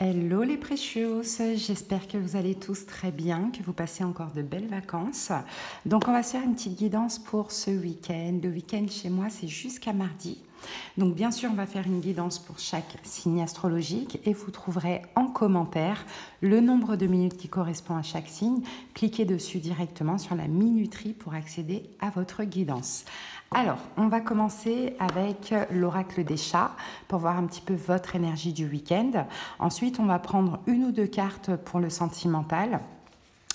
Hello les Precious, j'espère que vous allez tous très bien, que vous passez encore de belles vacances. Donc on va se faire une petite guidance pour ce week-end. Le week-end chez moi c'est jusqu'à mardi. Donc bien sûr on va faire une guidance pour chaque signe astrologique et vous trouverez en commentaire le nombre de minutes qui correspond à chaque signe. Cliquez dessus directement sur la minuterie pour accéder à votre guidance. Alors, on va commencer avec l'oracle des chats pour voir un petit peu votre énergie du week-end. Ensuite, on va prendre une ou deux cartes pour le sentimental.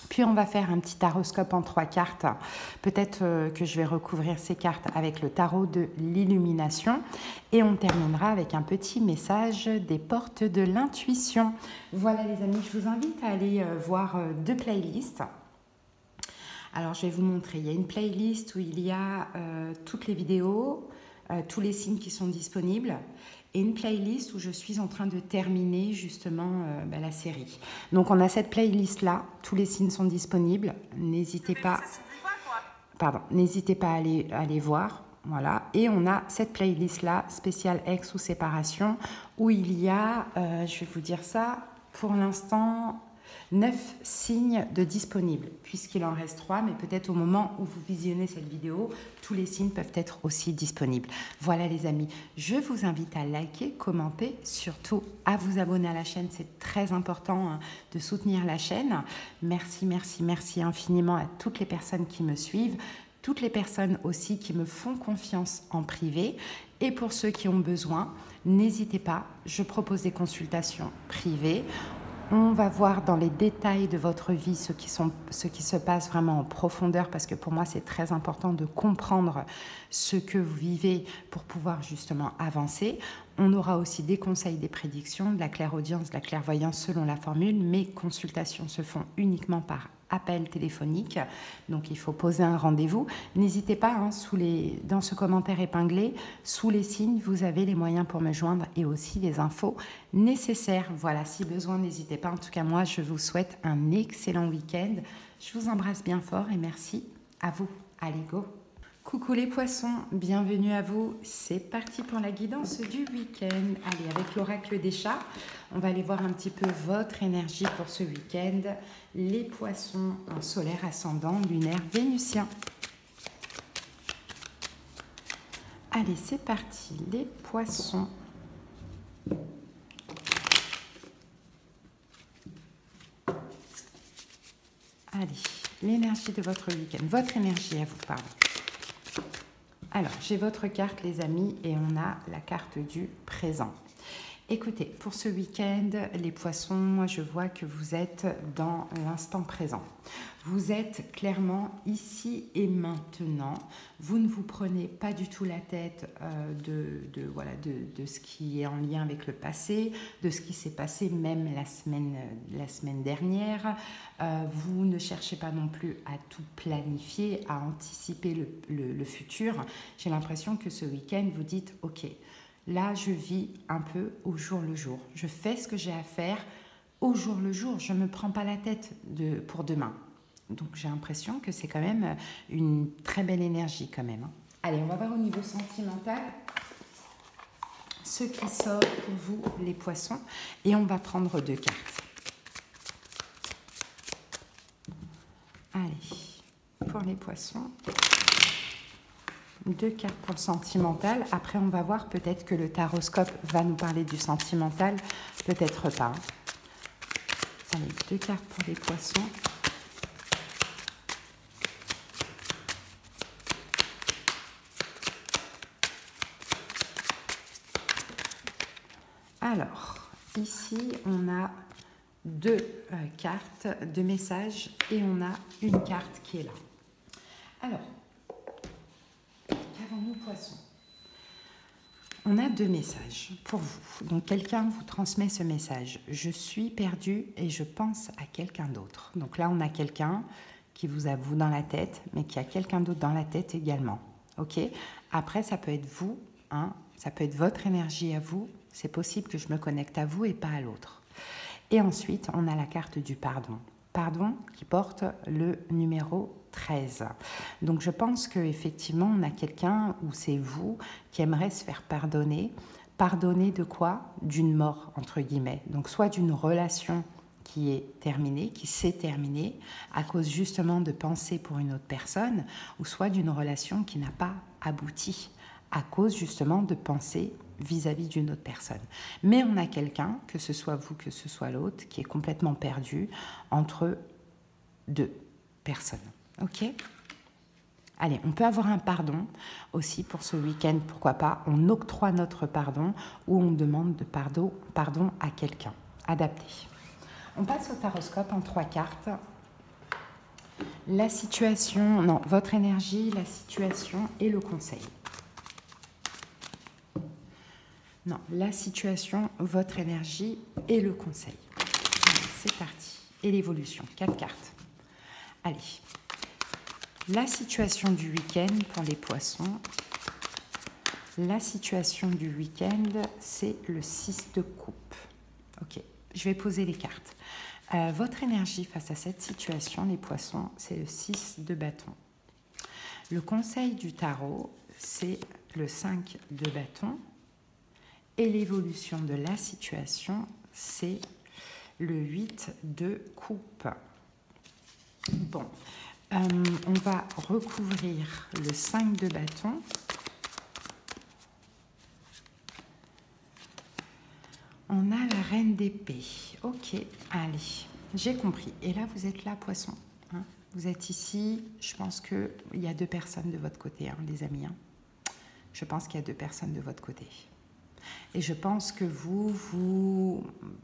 Puis, on va faire un petit taroscope en 3 cartes. Peut-être que je vais recouvrir ces cartes avec le tarot de l'illumination. Et on terminera avec un petit message des portes de l'intuition. Voilà les amis, je vous invite à aller voir 2 playlists. Alors, je vais vous montrer. Il y a une playlist où il y a toutes les vidéos, tous les signes qui sont disponibles, et une playlist où je suis en train de terminer justement la série. Donc, on a cette playlist-là. Tous les signes sont disponibles. N'hésitez pas, n'hésitez pas à aller voir. Voilà. Et on a cette playlist-là, spéciale ex ou séparation, où il y a, je vais vous dire ça, pour l'instant 9 signes de disponibles, puisqu'il en reste 3, mais peut-être au moment où vous visionnez cette vidéo, tous les signes peuvent être aussi disponibles. Voilà les amis, je vous invite à liker, commenter, surtout à vous abonner à la chaîne, c'est très important de soutenir la chaîne. Merci, merci, merci infiniment à toutes les personnes qui me suivent, toutes les personnes aussi qui me font confiance en privé. Et pour ceux qui ont besoin, n'hésitez pas, je propose des consultations privées. On va voir dans les détails de votre vie ce qui se passe vraiment en profondeur, parce que pour moi c'est très important de comprendre ce que vous vivez pour pouvoir justement avancer. On aura aussi des conseils, des prédictions, de la clairaudience, de la clairvoyance selon la formule. Mes consultations se font uniquement par appel téléphonique, donc il faut poser un rendez-vous. N'hésitez pas, dans ce commentaire épinglé, sous les signes, vous avez les moyens pour me joindre et aussi les infos nécessaires. Voilà, si besoin, n'hésitez pas. En tout cas, moi, je vous souhaite un excellent week-end. Je vous embrasse bien fort et merci à vous. Allez, go! Coucou les poissons, bienvenue à vous. C'est parti pour la guidance du week-end. Allez, avec l'oracle des chats, on va aller voir un petit peu votre énergie pour ce week-end. Les poissons en solaire ascendant, lunaire, vénusien. Allez, c'est parti, les poissons. Allez, l'énergie de votre week-end, votre énergie à vous, pardon. Alors, j'ai votre carte, les amis, et on a la carte du présent. Écoutez, pour ce week-end, les poissons, moi, je vois que vous êtes dans l'instant présent. Vous êtes clairement ici et maintenant. Vous ne vous prenez pas du tout la tête de ce qui est en lien avec le passé, de ce qui s'est passé même la semaine dernière. Vous ne cherchez pas non plus à tout planifier, à anticiper le futur. J'ai l'impression que ce week-end, vous dites « Ok, là, je vis un peu au jour le jour. Je fais ce que j'ai à faire au jour le jour. Je ne me prends pas la tête pour demain. » Donc, j'ai l'impression que c'est quand même une très belle énergie quand même. Allez, on va voir au niveau sentimental ce qui sort pour vous, les poissons. Et on va prendre 2 cartes. Allez, pour les poissons, 2 cartes pour le sentimental. Après, on va voir peut-être que le taroscope va nous parler du sentimental. Peut-être pas. Allez, 2 cartes pour les poissons. Alors, ici, on a 2 cartes, 2 messages, et on a une carte qui est là. Alors, qu'avons-nous, poissons? On a 2 messages pour vous. Donc, quelqu'un vous transmet ce message. Je suis perdu et je pense à quelqu'un d'autre. Donc là, on a quelqu'un qui vous a vous dans la tête, mais qui a quelqu'un d'autre dans la tête également. Ok? Après, ça peut être vous, ça peut être votre énergie à vous. C'est possible que je me connecte à vous et pas à l'autre. Et ensuite, on a la carte du pardon. Pardon qui porte le numéro 13. Donc, je pense qu'effectivement, on a quelqu'un, ou c'est vous, qui aimerait se faire pardonner pardonner de quoi? D'une mort, entre guillemets. Donc soit d'une relation qui est terminée, qui s'est terminée, à cause justement de pensées pour une autre personne, ou soit d'une relation qui n'a pas abouti, à cause justement de pensées vis-à-vis d'une autre personne. Mais on a quelqu'un, que ce soit vous, que ce soit l'autre, qui est complètement perdu entre deux personnes. Ok ? Allez, on peut avoir un pardon aussi pour ce week-end, pourquoi pas. On octroie notre pardon ou on demande de pardon à quelqu'un. Adapté. On passe au taroscope en 3 cartes. La situation, non, votre énergie, la situation et le conseil. Non, la situation, votre énergie et le conseil. Allez, c'est parti. Et l'évolution, 4 cartes. Allez. La situation du week-end pour les poissons. La situation du week-end, c'est le 6 de coupe. Ok, je vais poser les cartes. Votre énergie face à cette situation, les poissons, c'est le 6 de bâton. Le conseil du tarot, c'est le 5 de bâton. Et l'évolution de la situation, c'est le 8 de coupe. Bon, on va recouvrir le 5 de bâton. On a la reine d'épée. Ok, allez, j'ai compris. Et là, vous êtes là, poisson. Hein, vous êtes ici. Je pense qu'il y a 2 personnes de votre côté, hein, les amis. Hein. Je pense qu'il y a 2 personnes de votre côté. Et je pense que vous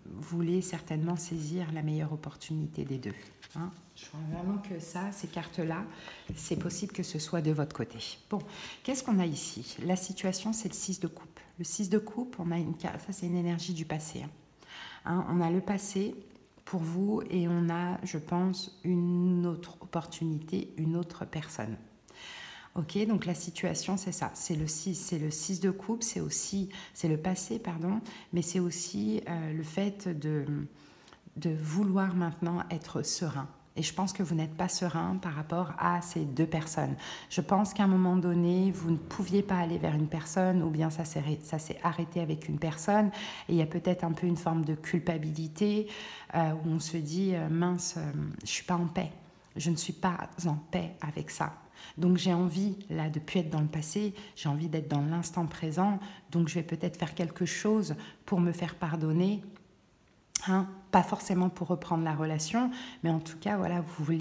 voulez certainement saisir la meilleure opportunité des 2. Hein. Je vois vraiment que ça, ces cartes-là, c'est possible que ce soit de votre côté. Bon, qu'est-ce qu'on a ici? La situation, c'est le 6 de coupe. Le 6 de coupe, on a une carte, ça c'est une énergie du passé. Hein, on a le passé pour vous et on a, je pense, une autre opportunité, une autre personne. Ok, donc la situation, c'est ça, c'est le 6 de coupe, c'est le passé, pardon, mais c'est aussi le fait de vouloir maintenant être serein. Et je pense que vous n'êtes pas serein par rapport à ces 2 personnes. Je pense qu'à un moment donné, vous ne pouviez pas aller vers une personne ou bien ça s'est arrêté avec une personne. Et il y a peut-être un peu une forme de culpabilité où on se dit « mince, je ne suis pas en paix. Je ne suis pas en paix avec ça. » Donc j'ai envie, là, de ne plus être dans le passé, j'ai envie d'être dans l'instant présent, donc je vais peut-être faire quelque chose pour me faire pardonner, hein, pas forcément pour reprendre la relation, mais en tout cas, voilà, vous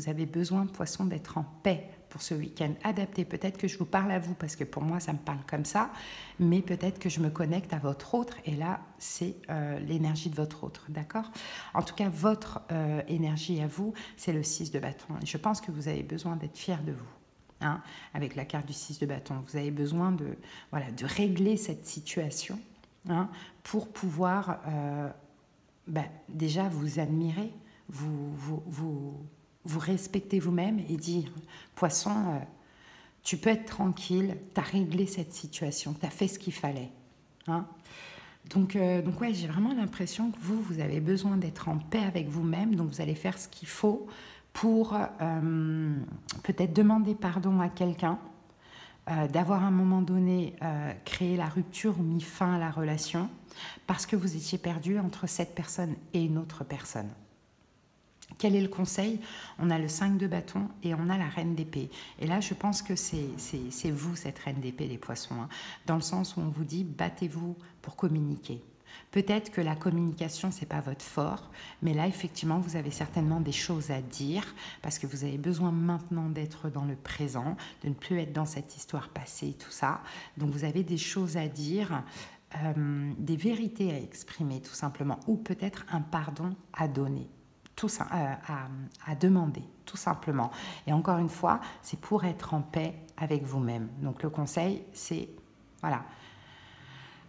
avez besoin, poisson, d'être en paix pour ce week-end. Adapté, peut-être que je vous parle à vous, parce que pour moi, ça me parle comme ça, mais peut-être que je me connecte à votre autre, et là, c'est l'énergie de votre autre, d'accord? En tout cas, votre énergie à vous, c'est le 6 de bâton. Et je pense que vous avez besoin d'être fier de vous. Hein, avec la carte du 6 de bâton. Vous avez besoin de régler cette situation, hein, pour pouvoir déjà vous admirer, vous respecter vous-même et dire « Poisson, tu peux être tranquille, tu as réglé cette situation, tu as fait ce qu'il fallait. Hein » Donc ouais, j'ai vraiment l'impression que vous avez besoin d'être en paix avec vous-même, donc vous allez faire ce qu'il faut pour peut-être demander pardon à quelqu'un, d'avoir à un moment donné créé la rupture ou mis fin à la relation parce que vous étiez perdu entre cette personne et une autre personne. Quel est le conseil? On a le 5 de bâton et on a la reine d'épée. Et là, je pense que c'est vous, cette reine d'épée, les poissons, hein, dans le sens où on vous dit, battez-vous pour communiquer. Peut-être que la communication, ce n'est pas votre fort, mais là, effectivement, vous avez certainement des choses à dire parce que vous avez besoin maintenant d'être dans le présent, de ne plus être dans cette histoire passée et tout ça. Donc, vous avez des choses à dire, des vérités à exprimer, tout simplement, ou peut-être un pardon à donner. Tout ça, à demander, tout simplement. Et encore une fois, c'est pour être en paix avec vous-même. Donc le conseil, c'est, voilà,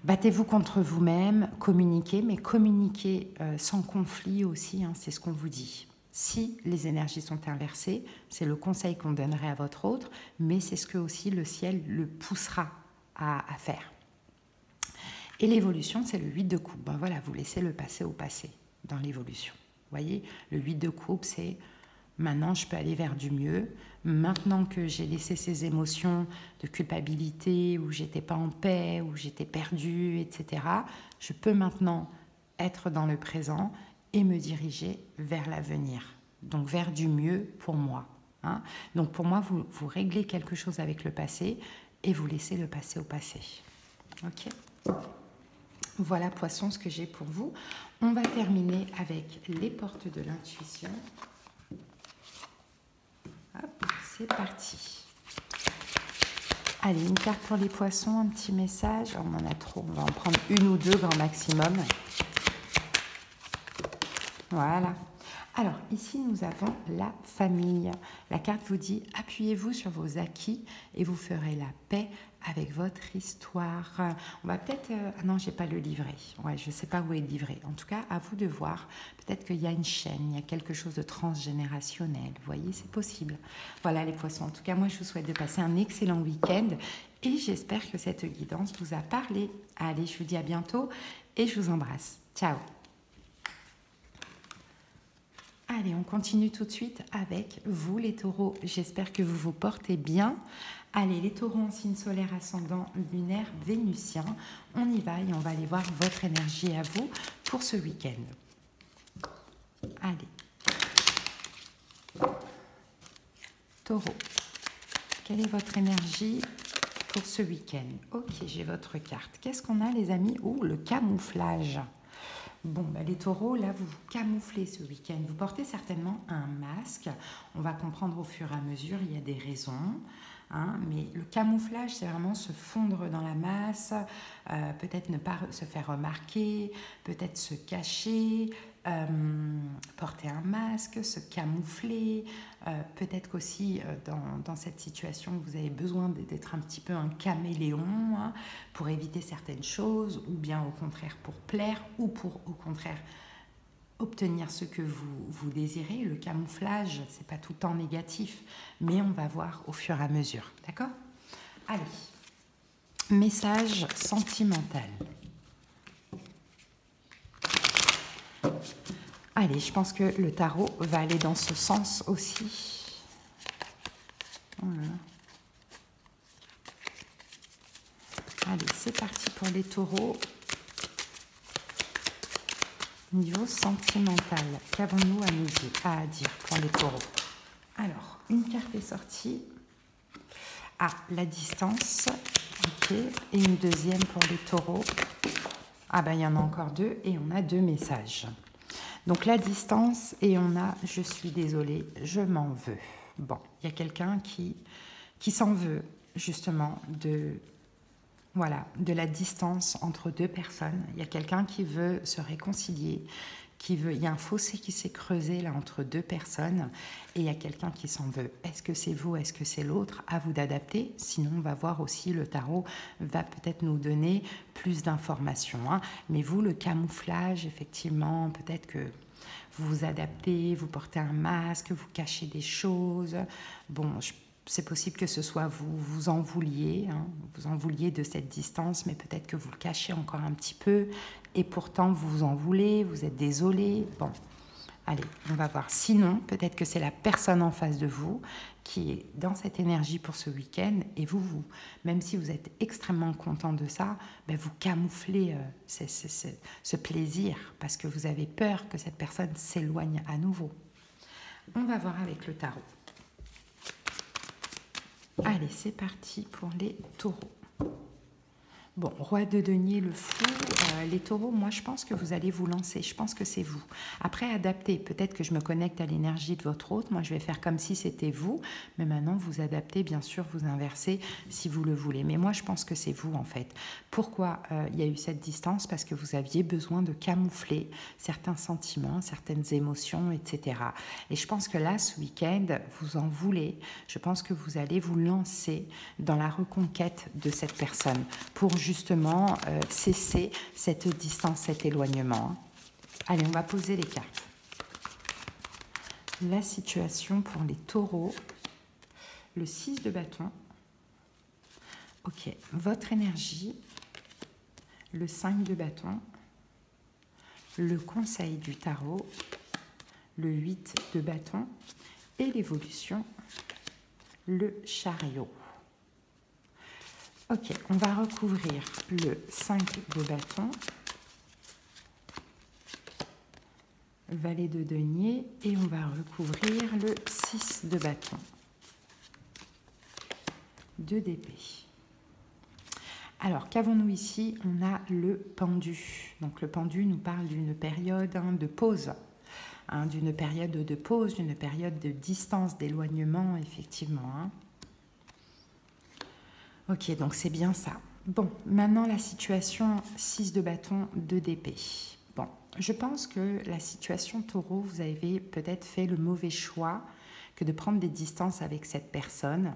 battez-vous contre vous-même, communiquez, mais communiquez sans conflit aussi, hein, c'est ce qu'on vous dit. Si les énergies sont inversées, c'est le conseil qu'on donnerait à votre autre, mais c'est ce que aussi le ciel le poussera à faire. Et l'évolution, c'est le 8 de coupe. Ben voilà, vous laissez le passé au passé dans l'évolution. Vous voyez, le 8 de coupe, c'est Maintenant, je peux aller vers du mieux. Maintenant que j'ai laissé ces émotions de culpabilité, où j'étais pas en paix, où j'étais perdue, etc., je peux maintenant être dans le présent et me diriger vers l'avenir. Donc vers du mieux pour moi. Hein. Donc pour moi, vous réglez quelque chose avec le passé et vous laissez le passé au passé. Ok ? Voilà, Poisson, ce que j'ai pour vous. On va terminer avec les portes de l'intuition. Hop, c'est parti. Allez, une carte pour les Poissons, un petit message. On en a trop, on va en prendre une ou deux grand maximum. Voilà. Alors, ici, nous avons la famille. La carte vous dit, appuyez-vous sur vos acquis et vous ferez la paix avec votre histoire. On va peut-être... ah non, je n'ai pas le livret. Ouais, je ne sais pas où est le livret. En tout cas, à vous de voir. Peut-être qu'il y a une chaîne, il y a quelque chose de transgénérationnel. Vous voyez, c'est possible. Voilà, les Poissons. En tout cas, moi, je vous souhaite de passer un excellent week-end et j'espère que cette guidance vous a parlé. Allez, je vous dis à bientôt et je vous embrasse. Ciao. Allez, on continue tout de suite avec vous les taureaux. J'espère que vous vous portez bien. Allez, les taureaux en signe solaire ascendant lunaire vénusien. On y va et on va aller voir votre énergie à vous pour ce week-end. Allez. Taureau, quelle est votre énergie pour ce week-end? Ok, j'ai votre carte. Qu'est-ce qu'on a les amis? Oh, le camouflage. Bon, bah, les taureaux, là, vous vous camouflez ce week-end. Vous portez certainement un masque. On va comprendre au fur et à mesure, il y a des raisons. Hein, mais le camouflage, c'est vraiment se fondre dans la masse, peut-être ne pas se faire remarquer, peut-être se cacher, porter un masque, se camoufler. Peut-être qu'aussi, dans cette situation, vous avez besoin d'être un petit peu un caméléon, hein, pour éviter certaines choses, ou bien au contraire pour plaire, ou pour au contraire obtenir ce que vous désirez. Le camouflage, ce n'est pas tout le temps négatif, mais on va voir au fur et à mesure. D'accord? Allez, message sentimental. Allez, je pense que le tarot va aller dans ce sens aussi. Voilà. Allez, c'est parti pour les taureaux. Niveau sentimental, qu'avons-nous à dire pour les taureaux? Alors, une carte est sortie. Ah, la distance. Ok. Et une deuxième pour les taureaux. Ah ben, il y en a encore deux et on a deux messages. Donc, la distance et on a « je suis désolée, je m'en veux ». Bon, il y a quelqu'un qui s'en veut justement de la distance entre deux personnes. Il y a quelqu'un qui veut se réconcilier, il y a un fossé qui s'est creusé là entre deux personnes et il y a quelqu'un qui s'en veut. Est-ce que c'est vous, est-ce que c'est l'autre? À vous d'adapter. Sinon, on va voir aussi, le tarot va peut-être nous donner plus d'informations. Hein. Mais vous, le camouflage, effectivement, peut-être que vous vous adaptez, vous portez un masque, vous cachez des choses. Bon, c'est possible que ce soit vous en vouliez, hein, vous en vouliez de cette distance, mais peut-être que vous le cachez encore un petit peu, et pourtant vous en voulez, vous êtes désolé. Bon, allez, on va voir. Sinon, peut-être que c'est la personne en face de vous qui est dans cette énergie pour ce week-end, et même si vous êtes extrêmement content de ça, ben vous camouflez ce plaisir, parce que vous avez peur que cette personne s'éloigne à nouveau. On va voir avec le tarot. Allez, c'est parti pour les taureaux. Bon, roi de denier, le fou, les taureaux, moi je pense que vous allez vous lancer, je pense que c'est vous. Après, adaptez, peut-être que je me connecte à l'énergie de votre hôte, moi je vais faire comme si c'était vous, mais maintenant vous adaptez, bien sûr, vous inversez si vous le voulez. Mais moi je pense que c'est vous en fait. Pourquoi il y a eu cette distance? Parce que vous aviez besoin de camoufler certains sentiments, certaines émotions, etc. Et je pense que là, ce week-end, vous en voulez, je pense que vous allez vous lancer dans la reconquête de cette personne pour justement cesser cette distance, cet éloignement. Allez, on va poser les cartes. La situation pour les taureaux, le 6 de bâton. Ok, votre énergie, le 5 de bâton, le conseil du tarot, le 8 de bâton Et l'évolution, le chariot. Ok, on va recouvrir le 5 de bâton, valet de denier, et on va recouvrir le 6 de bâton, 2 d'épée. Alors, qu'avons-nous ici? On a le pendu. Donc, le pendu nous parle d'une période de pause, d'une période de pause, d'une période de distance, d'éloignement, effectivement. Ok, donc c'est bien ça. Bon, maintenant la situation 6 de bâton, 2 d'épée. Bon, je pense que la situation taureau, vous avez peut-être fait le mauvais choix que de prendre des distances avec cette personne.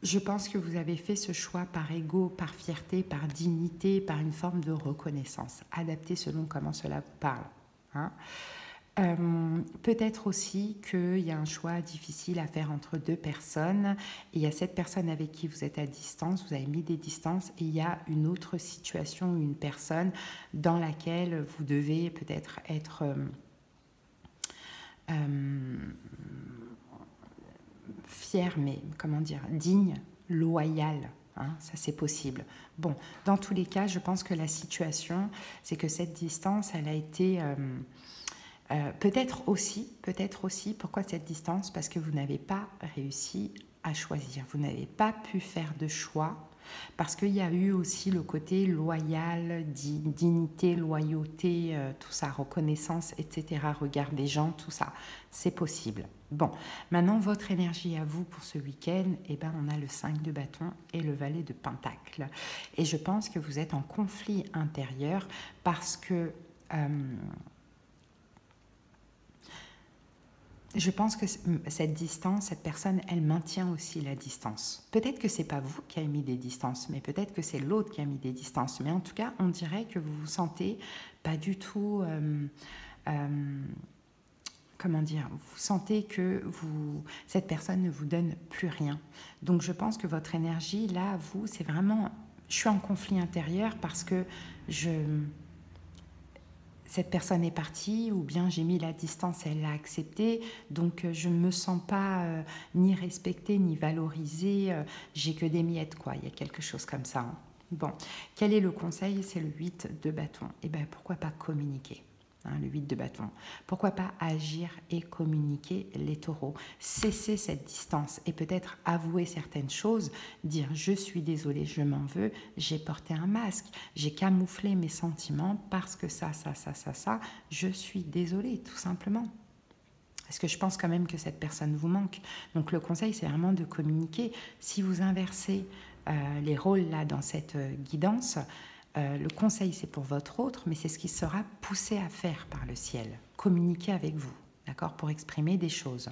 Je pense que vous avez fait ce choix par ego, par fierté, par dignité, par une forme de reconnaissance, adapté selon comment cela vous parle. Peut-être aussi qu'il y a un choix difficile à faire entre deux personnes. Et il y a cette personne avec qui vous êtes à distance, vous avez mis des distances, et il y a une autre situation, une personne dans laquelle vous devez peut-être être fier, mais comment dire, digne, loyal. Ça c'est possible. Bon, dans tous les cas, je pense que la situation, c'est que cette distance, elle a été... peut-être aussi, pourquoi cette distance? Parce que vous n'avez pas réussi à choisir, vous n'avez pas pu faire de choix, parce qu'il y a eu aussi le côté loyal, dignité, loyauté, tout ça, reconnaissance, etc., regard des gens, tout ça, c'est possible. Bon, maintenant votre énergie à vous pour ce week-end, eh ben, on a le 5 de bâton et le valet de pentacle. Et je pense que vous êtes en conflit intérieur parce que... je pense que cette distance, cette personne, elle maintient aussi la distance. Peut-être que ce n'est pas vous qui avez mis des distances, mais peut-être que c'est l'autre qui a mis des distances. Mais en tout cas, on dirait que vous vous sentez pas du tout... comment dire, vous sentez que cette personne ne vous donne plus rien. Donc je pense que votre énergie, là, vous, c'est vraiment... Je suis en conflit intérieur parce que cette personne est partie, ou bien j'ai mis la distance et elle l'a acceptée, donc je ne me sens pas ni respectée, ni valorisée, j'ai que des miettes, quoi, il y a quelque chose comme ça. Bon, quel est le conseil? C'est le 8 de bâton. Eh bien, pourquoi pas communiquer? Le 8 de bâton. Pourquoi pas agir et communiquer, les taureaux? Cesser cette distance et peut-être avouer certaines choses, dire je suis désolée, je m'en veux, j'ai porté un masque, j'ai camouflé mes sentiments parce que ça, je suis désolée, tout simplement. Parce que je pense quand même que cette personne vous manque. Donc le conseil, c'est vraiment de communiquer. Si vous inversez les rôles là dans cette guidance, le conseil, c'est pour votre autre, mais c'est ce qui sera poussé à faire par le ciel. Communiquer avec vous, d'accord, pour exprimer des choses.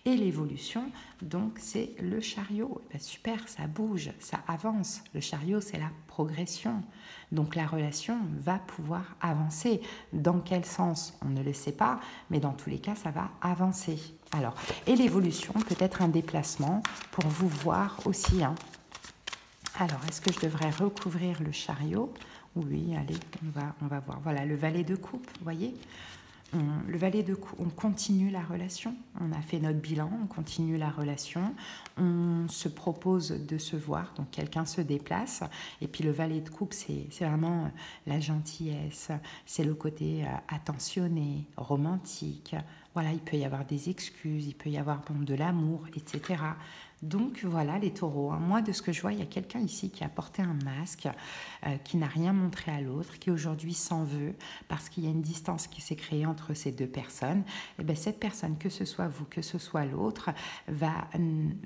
Et l'évolution, donc, c'est le chariot. Ben, super, ça bouge, ça avance. Le chariot, c'est la progression. Donc, la relation va pouvoir avancer. Dans quel sens? On ne le sait pas, mais dans tous les cas, ça va avancer. Alors, et l'évolution, peut-être un déplacement pour vous voir aussi, Alors, est-ce que je devrais recouvrir le chariot? Oui, allez, on va voir. Voilà, le valet de coupe, vous voyez? Le valet de coupe, on continue la relation. On a fait notre bilan, on continue la relation. On se propose de se voir, donc quelqu'un se déplace. Et puis le valet de coupe, c'est vraiment la gentillesse, c'est le côté attentionné, romantique. Voilà, il peut y avoir des excuses, il peut y avoir de l'amour, etc. Donc voilà les taureaux. Moi, de ce que je vois, il y a quelqu'un ici qui a porté un masque, qui n'a rien montré à l'autre, qui aujourd'hui s'en veut parce qu'il y a une distance qui s'est créée entre ces deux personnes. Et bien, cette personne, que ce soit vous, que ce soit l'autre, va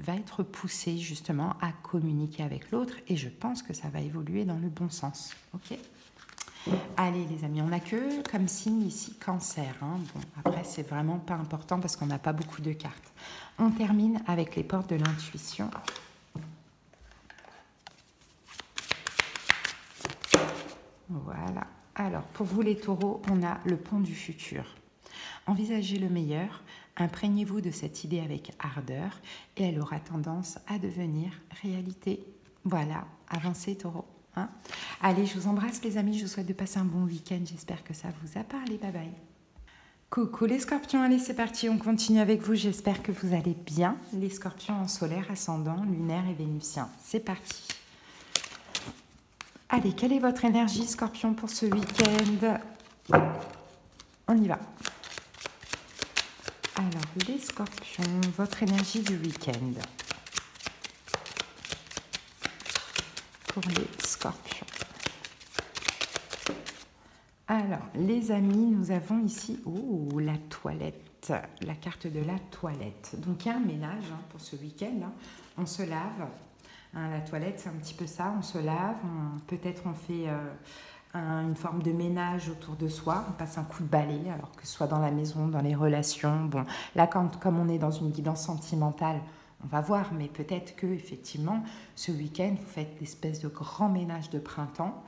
être poussée justement à communiquer avec l'autre. Et je pense que ça va évoluer dans le bon sens. Ok ? Allez les amis, on n'a que comme signe ici Cancer. Bon, après, c'est vraiment pas important parce qu'on n'a pas beaucoup de cartes. On termine avec les portes de l'intuition. Voilà. Alors, pour vous les taureaux, on a le pont du futur. Envisagez le meilleur, imprégnez-vous de cette idée avec ardeur et elle aura tendance à devenir réalité. Voilà, avancez taureaux. Allez, je vous embrasse les amis, je vous souhaite de passer un bon week-end. J'espère que ça vous a parlé. Bye bye. Coucou les scorpions, allez c'est parti, on continue avec vous, j'espère que vous allez bien. Les scorpions en solaire, ascendant, lunaire et vénusien, c'est parti. Allez, quelle est votre énergie scorpion pour ce week-end? On y va. Alors les scorpions, votre énergie du week-end. Pour les scorpions. Alors, les amis, nous avons ici la toilette, la carte de la toilette. Donc, il y a un ménage pour ce week-end. On se lave. La toilette, c'est un petit peu ça. On se lave. Peut-être on fait une forme de ménage autour de soi. On passe un coup de balai, alors que ce soit dans la maison, dans les relations. Bon, là, comme on est dans une guidance sentimentale, on va voir. Mais peut-être que effectivement, ce week-end, vous faites l'espèce de grand ménage de printemps.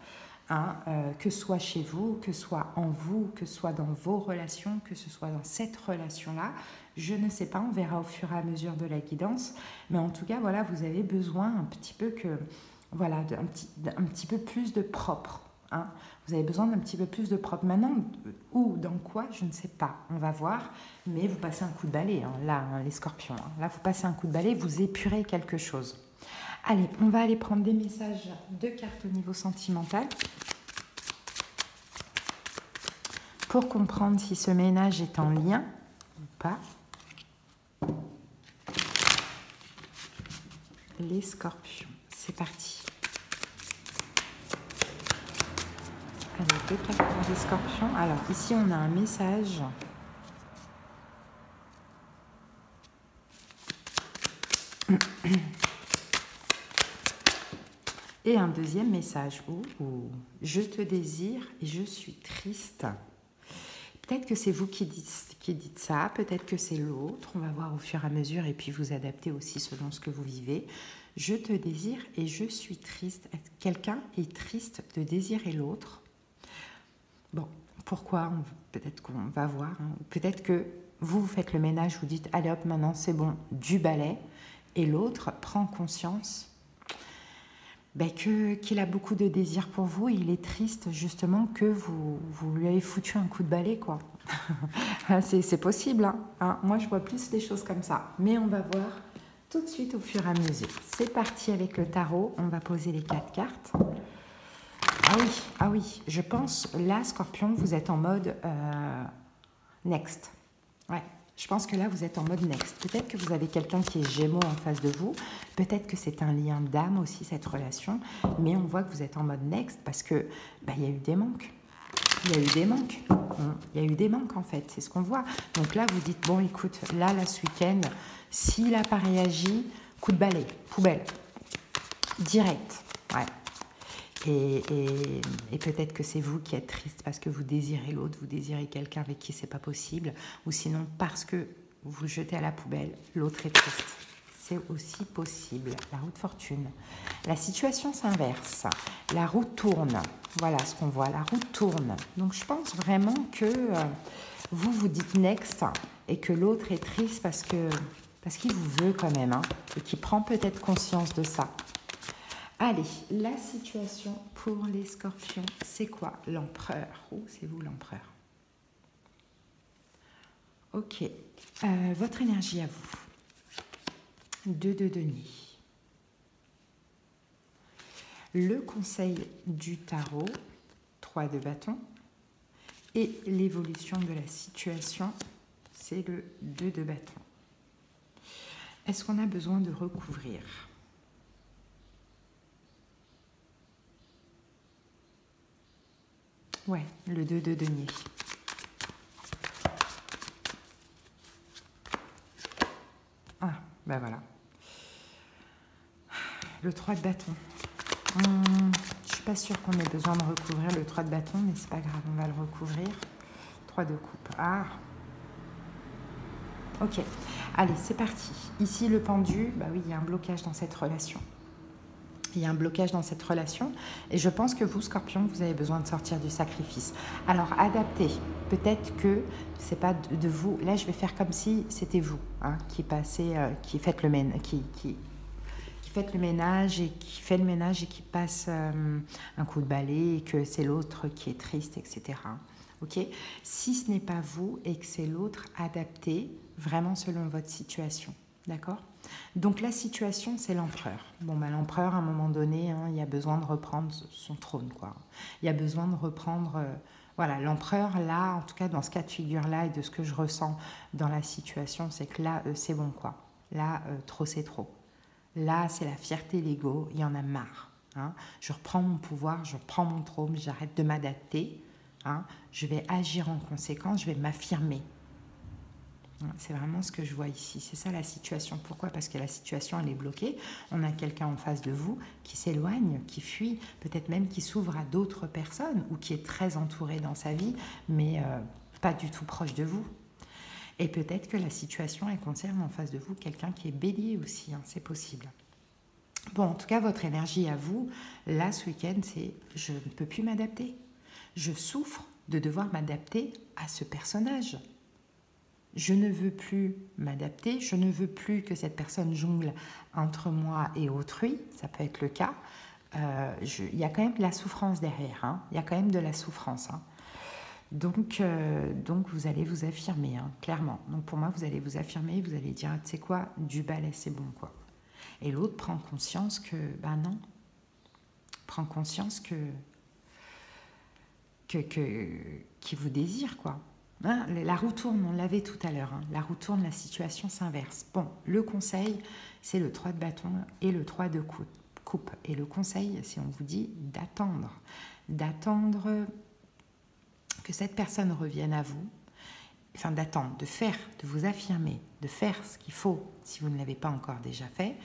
Que ce soit chez vous, que ce soit en vous, que ce soit dans vos relations, que ce soit dans cette relation-là, je ne sais pas, on verra au fur et à mesure de la guidance, mais en tout cas, voilà, vous avez besoin un petit peu un petit peu plus de propre. Vous avez besoin d'un petit peu plus de propre. Maintenant, où, dans quoi, je ne sais pas, on va voir, mais vous passez un coup de balai, là, les scorpions, là, vous passez un coup de balai, vous épurez quelque chose. Allez, on va aller prendre des messages de cartes au niveau sentimental pour comprendre si ce ménage est en lien ou pas. Les scorpions, c'est parti. Allez, 2 cartes pour les scorpions. Alors, ici, on a un message. Et un deuxième message. Je te désire et je suis triste. Peut-être que c'est vous qui dites ça, peut-être que c'est l'autre. On va voir au fur et à mesure et puis vous adapter aussi selon ce que vous vivez. Je te désire et je suis triste. Quelqu'un est triste de désirer l'autre. Bon, pourquoi? Peut-être qu'on va voir. Peut-être que vous faites le ménage, vous dites, allez hop, maintenant c'est bon, du balai. Et l'autre prend conscience qu'il a beaucoup de désir pour vous. Il est triste justement que vous lui avez foutu un coup de balai, quoi. C'est possible, Moi, je vois plus les choses comme ça. Mais on va voir tout de suite au fur et à mesure. C'est parti avec le tarot. On va poser les 4 cartes. Ah oui, je pense, là, Scorpion, vous êtes en mode next. Ouais. Je pense que là, vous êtes en mode next. Peut-être que vous avez quelqu'un qui est Gémeaux en face de vous. Peut-être que c'est un lien d'âme aussi, cette relation. Mais on voit que vous êtes en mode next parce que y a eu des manques. Il y a eu des manques. Il y a eu des manques, en fait. C'est ce qu'on voit. Donc là, vous dites, bon, écoute, là, ce week-end, s'il n'a pas réagi, coup de balai, poubelle. Direct. Ouais. Et peut-être que c'est vous qui êtes triste parce que vous désirez l'autre, vous désirez quelqu'un avec qui c'est pas possible, ou sinon parce que vous le jetez à la poubelle, l'autre est triste. C'est aussi possible. La roue de fortune. La situation s'inverse. La roue tourne. Voilà ce qu'on voit. La roue tourne. Donc je pense vraiment que vous dites next et que l'autre est triste parce qu'il vous veut quand même, et qu'il prend peut-être conscience de ça. Allez, la situation pour les scorpions, c'est quoi? L'empereur. C'est vous l'empereur. Ok. Votre énergie à vous. 2 de denier. Le conseil du tarot, 3 de bâton. Et l'évolution de la situation, c'est le 2 de bâton. Est-ce qu'on a besoin de recouvrir? Ouais, le 2 de denier. Voilà. Le 3 de bâton. Je ne suis pas sûre qu'on ait besoin de recouvrir le 3 de bâton, mais c'est pas grave, on va le recouvrir. 3 de coupe. Ok. Allez, c'est parti. Ici, le pendu, oui, il y a un blocage dans cette relation. Il y a un blocage dans cette relation et je pense que vous, Scorpion, vous avez besoin de sortir du sacrifice. Alors, adaptez. Peut-être que, c'est pas de vous. Là, je vais faire comme si c'était vous qui passez, qui faites le ménage, qui fait le ménage et qui passe un coup de balai et que c'est l'autre qui est triste, etc. Ok? Si ce n'est pas vous et que c'est l'autre, adapté vraiment selon votre situation. D'accord? Donc la situation, c'est l'empereur. Bon, ben, l'empereur, à un moment donné, hein, il y a besoin de reprendre son trône, quoi. Il y a besoin de reprendre... voilà, l'empereur, là, en tout cas dans ce cas de figure-là et de ce que je ressens dans la situation, c'est que là, c'est bon, quoi. Là, trop, c'est trop. Là, c'est la fierté, l'ego, il y en a marre. Hein. Je reprends mon pouvoir, je reprends mon trône, j'arrête de m'adapter. Hein. Je vais agir en conséquence, je vais m'affirmer. C'est vraiment ce que je vois ici. C'est ça la situation. Pourquoi? Parce que la situation, elle est bloquée. On a quelqu'un en face de vous qui s'éloigne, qui fuit, peut-être même qui s'ouvre à d'autres personnes ou qui est très entouré dans sa vie, mais pas du tout proche de vous. Et peut-être que la situation, elle concerne en face de vous quelqu'un qui est bélier aussi. Hein, c'est possible. Bon, en tout cas, votre énergie à vous, là, ce week-end, c'est « je ne peux plus m'adapter ». Je souffre de devoir m'adapter à ce personnage. Je ne veux plus m'adapter, je ne veux plus que cette personne jongle entre moi et autrui, ça peut être le cas. Il y a quand même de la souffrance derrière, hein. Il y a quand même de la souffrance. Hein. Donc, vous allez vous affirmer, hein, clairement. Donc pour moi, vous allez vous affirmer, vous allez dire, tu sais quoi, du balai, c'est bon, quoi. Et l'autre prend conscience que, ben non, prend conscience qu'il vous désire, quoi. Hein, la roue tourne, on l'avait tout à l'heure. Hein. La roue tourne, la situation s'inverse. Bon, le conseil, c'est le 3 de bâton et le 3 de coupe. Et le conseil, c'est on vous dit d'attendre. D'attendre que cette personne revienne à vous. Enfin, d'attendre, de faire, de vous affirmer, de faire ce qu'il faut si vous ne l'avez pas encore déjà fait.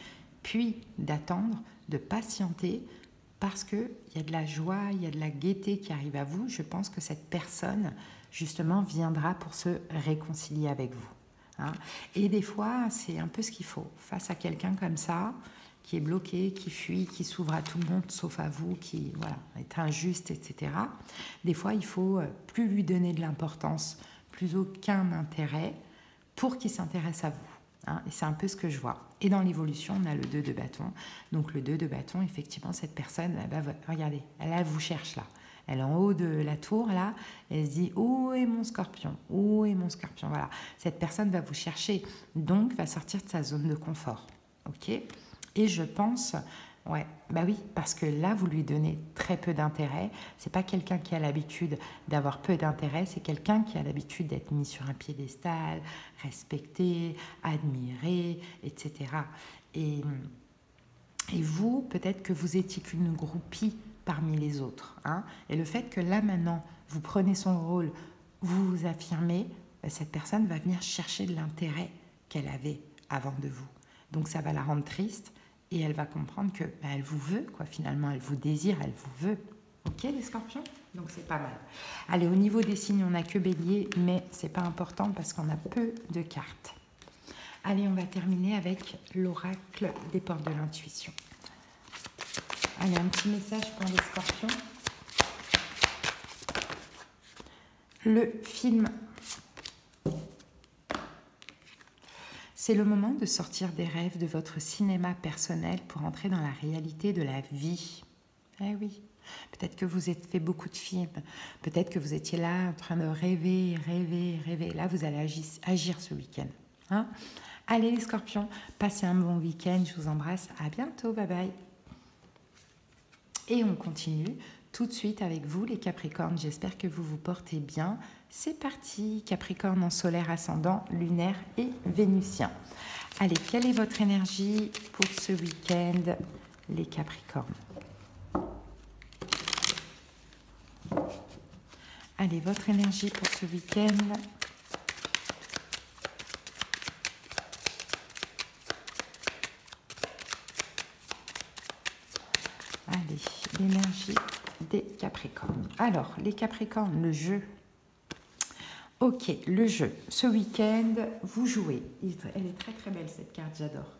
Puis d'attendre, de patienter parce qu'il y a de la joie, il y a de la gaieté qui arrive à vous. Je pense que cette personne justement viendra pour se réconcilier avec vous. Hein. Et des fois, c'est un peu ce qu'il faut. Face à quelqu'un comme ça, qui est bloqué, qui fuit, qui s'ouvre à tout le monde sauf à vous, qui voilà, est injuste, etc. Des fois, il faut plus lui donner de l'importance, plus aucun intérêt pour qu'il s'intéresse à vous. Hein. Et c'est un peu ce que je vois. Et dans l'évolution, on a le 2 de bâton. Donc le 2 de bâton, effectivement, cette personne, regardez, elle vous cherche là. Elle est en haut de la tour, là, elle se dit « Où est mon scorpion? Où est mon scorpion ?» Voilà, cette personne va vous chercher, donc va sortir de sa zone de confort. Ok? Et je pense, ouais, bah oui, parce que là, vous lui donnez très peu d'intérêt. C'est pas quelqu'un qui a l'habitude d'avoir peu d'intérêt, c'est quelqu'un qui a l'habitude d'être mis sur un piédestal, respecté, admiré, etc. Et vous, peut-être que vous étiez qu'une groupie parmi les autres. Hein. Et le fait que là, maintenant, vous prenez son rôle, vous vous affirmez, cette personne va venir chercher de l'intérêt qu'elle avait avant de vous. Donc ça va la rendre triste et elle va comprendre que elle vous veut, quoi. Finalement, elle vous désire, elle vous veut. Ok, les scorpions? Donc c'est pas mal. Allez, au niveau des signes, on n'a que bélier, mais c'est pas important parce qu'on a peu de cartes. Allez, on va terminer avec l'oracle des portes de l'intuition. Allez, un petit message pour les scorpions. Le film. C'est le moment de sortir des rêves de votre cinéma personnel pour entrer dans la réalité de la vie. Eh oui, peut-être que vous avez fait beaucoup de films, peut-être que vous étiez là en train de rêver, rêver, rêver. Là, vous allez agir ce week-end. Hein? Allez les scorpions, passez un bon week-end, je vous embrasse, à bientôt, bye bye. Et on continue tout de suite avec vous les Capricornes, j'espère que vous vous portez bien. C'est parti, Capricorne en solaire ascendant, lunaire et vénusien. Allez, quelle est votre énergie pour ce week-end, les Capricornes? Allez, votre énergie pour ce week-end. Allez, l'énergie des Capricornes. Alors, les Capricornes, le jeu. Ok, le jeu. Ce week-end, vous jouez. Elle est très très belle cette carte, j'adore.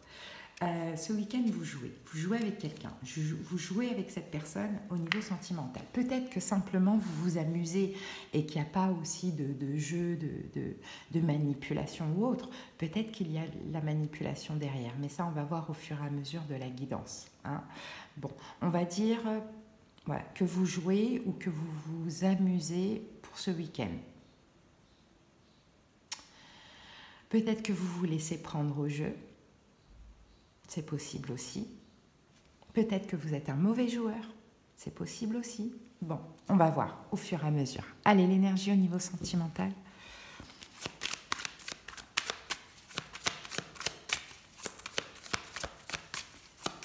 Ce week-end, vous jouez avec quelqu'un, vous jouez avec cette personne au niveau sentimental. Peut-être que simplement vous vous amusez et qu'il n'y a pas aussi de jeu, de manipulation ou autre. Peut-être qu'il y a la manipulation derrière, mais ça on va voir au fur et à mesure de la guidance. Hein. Bon, on va dire voilà, que vous jouez ou que vous vous amusez pour ce week-end. Peut-être que vous vous laissez prendre au jeu. C'est possible aussi. Peut-être que vous êtes un mauvais joueur. C'est possible aussi. Bon, on va voir au fur et à mesure. Allez, l'énergie au niveau sentimental.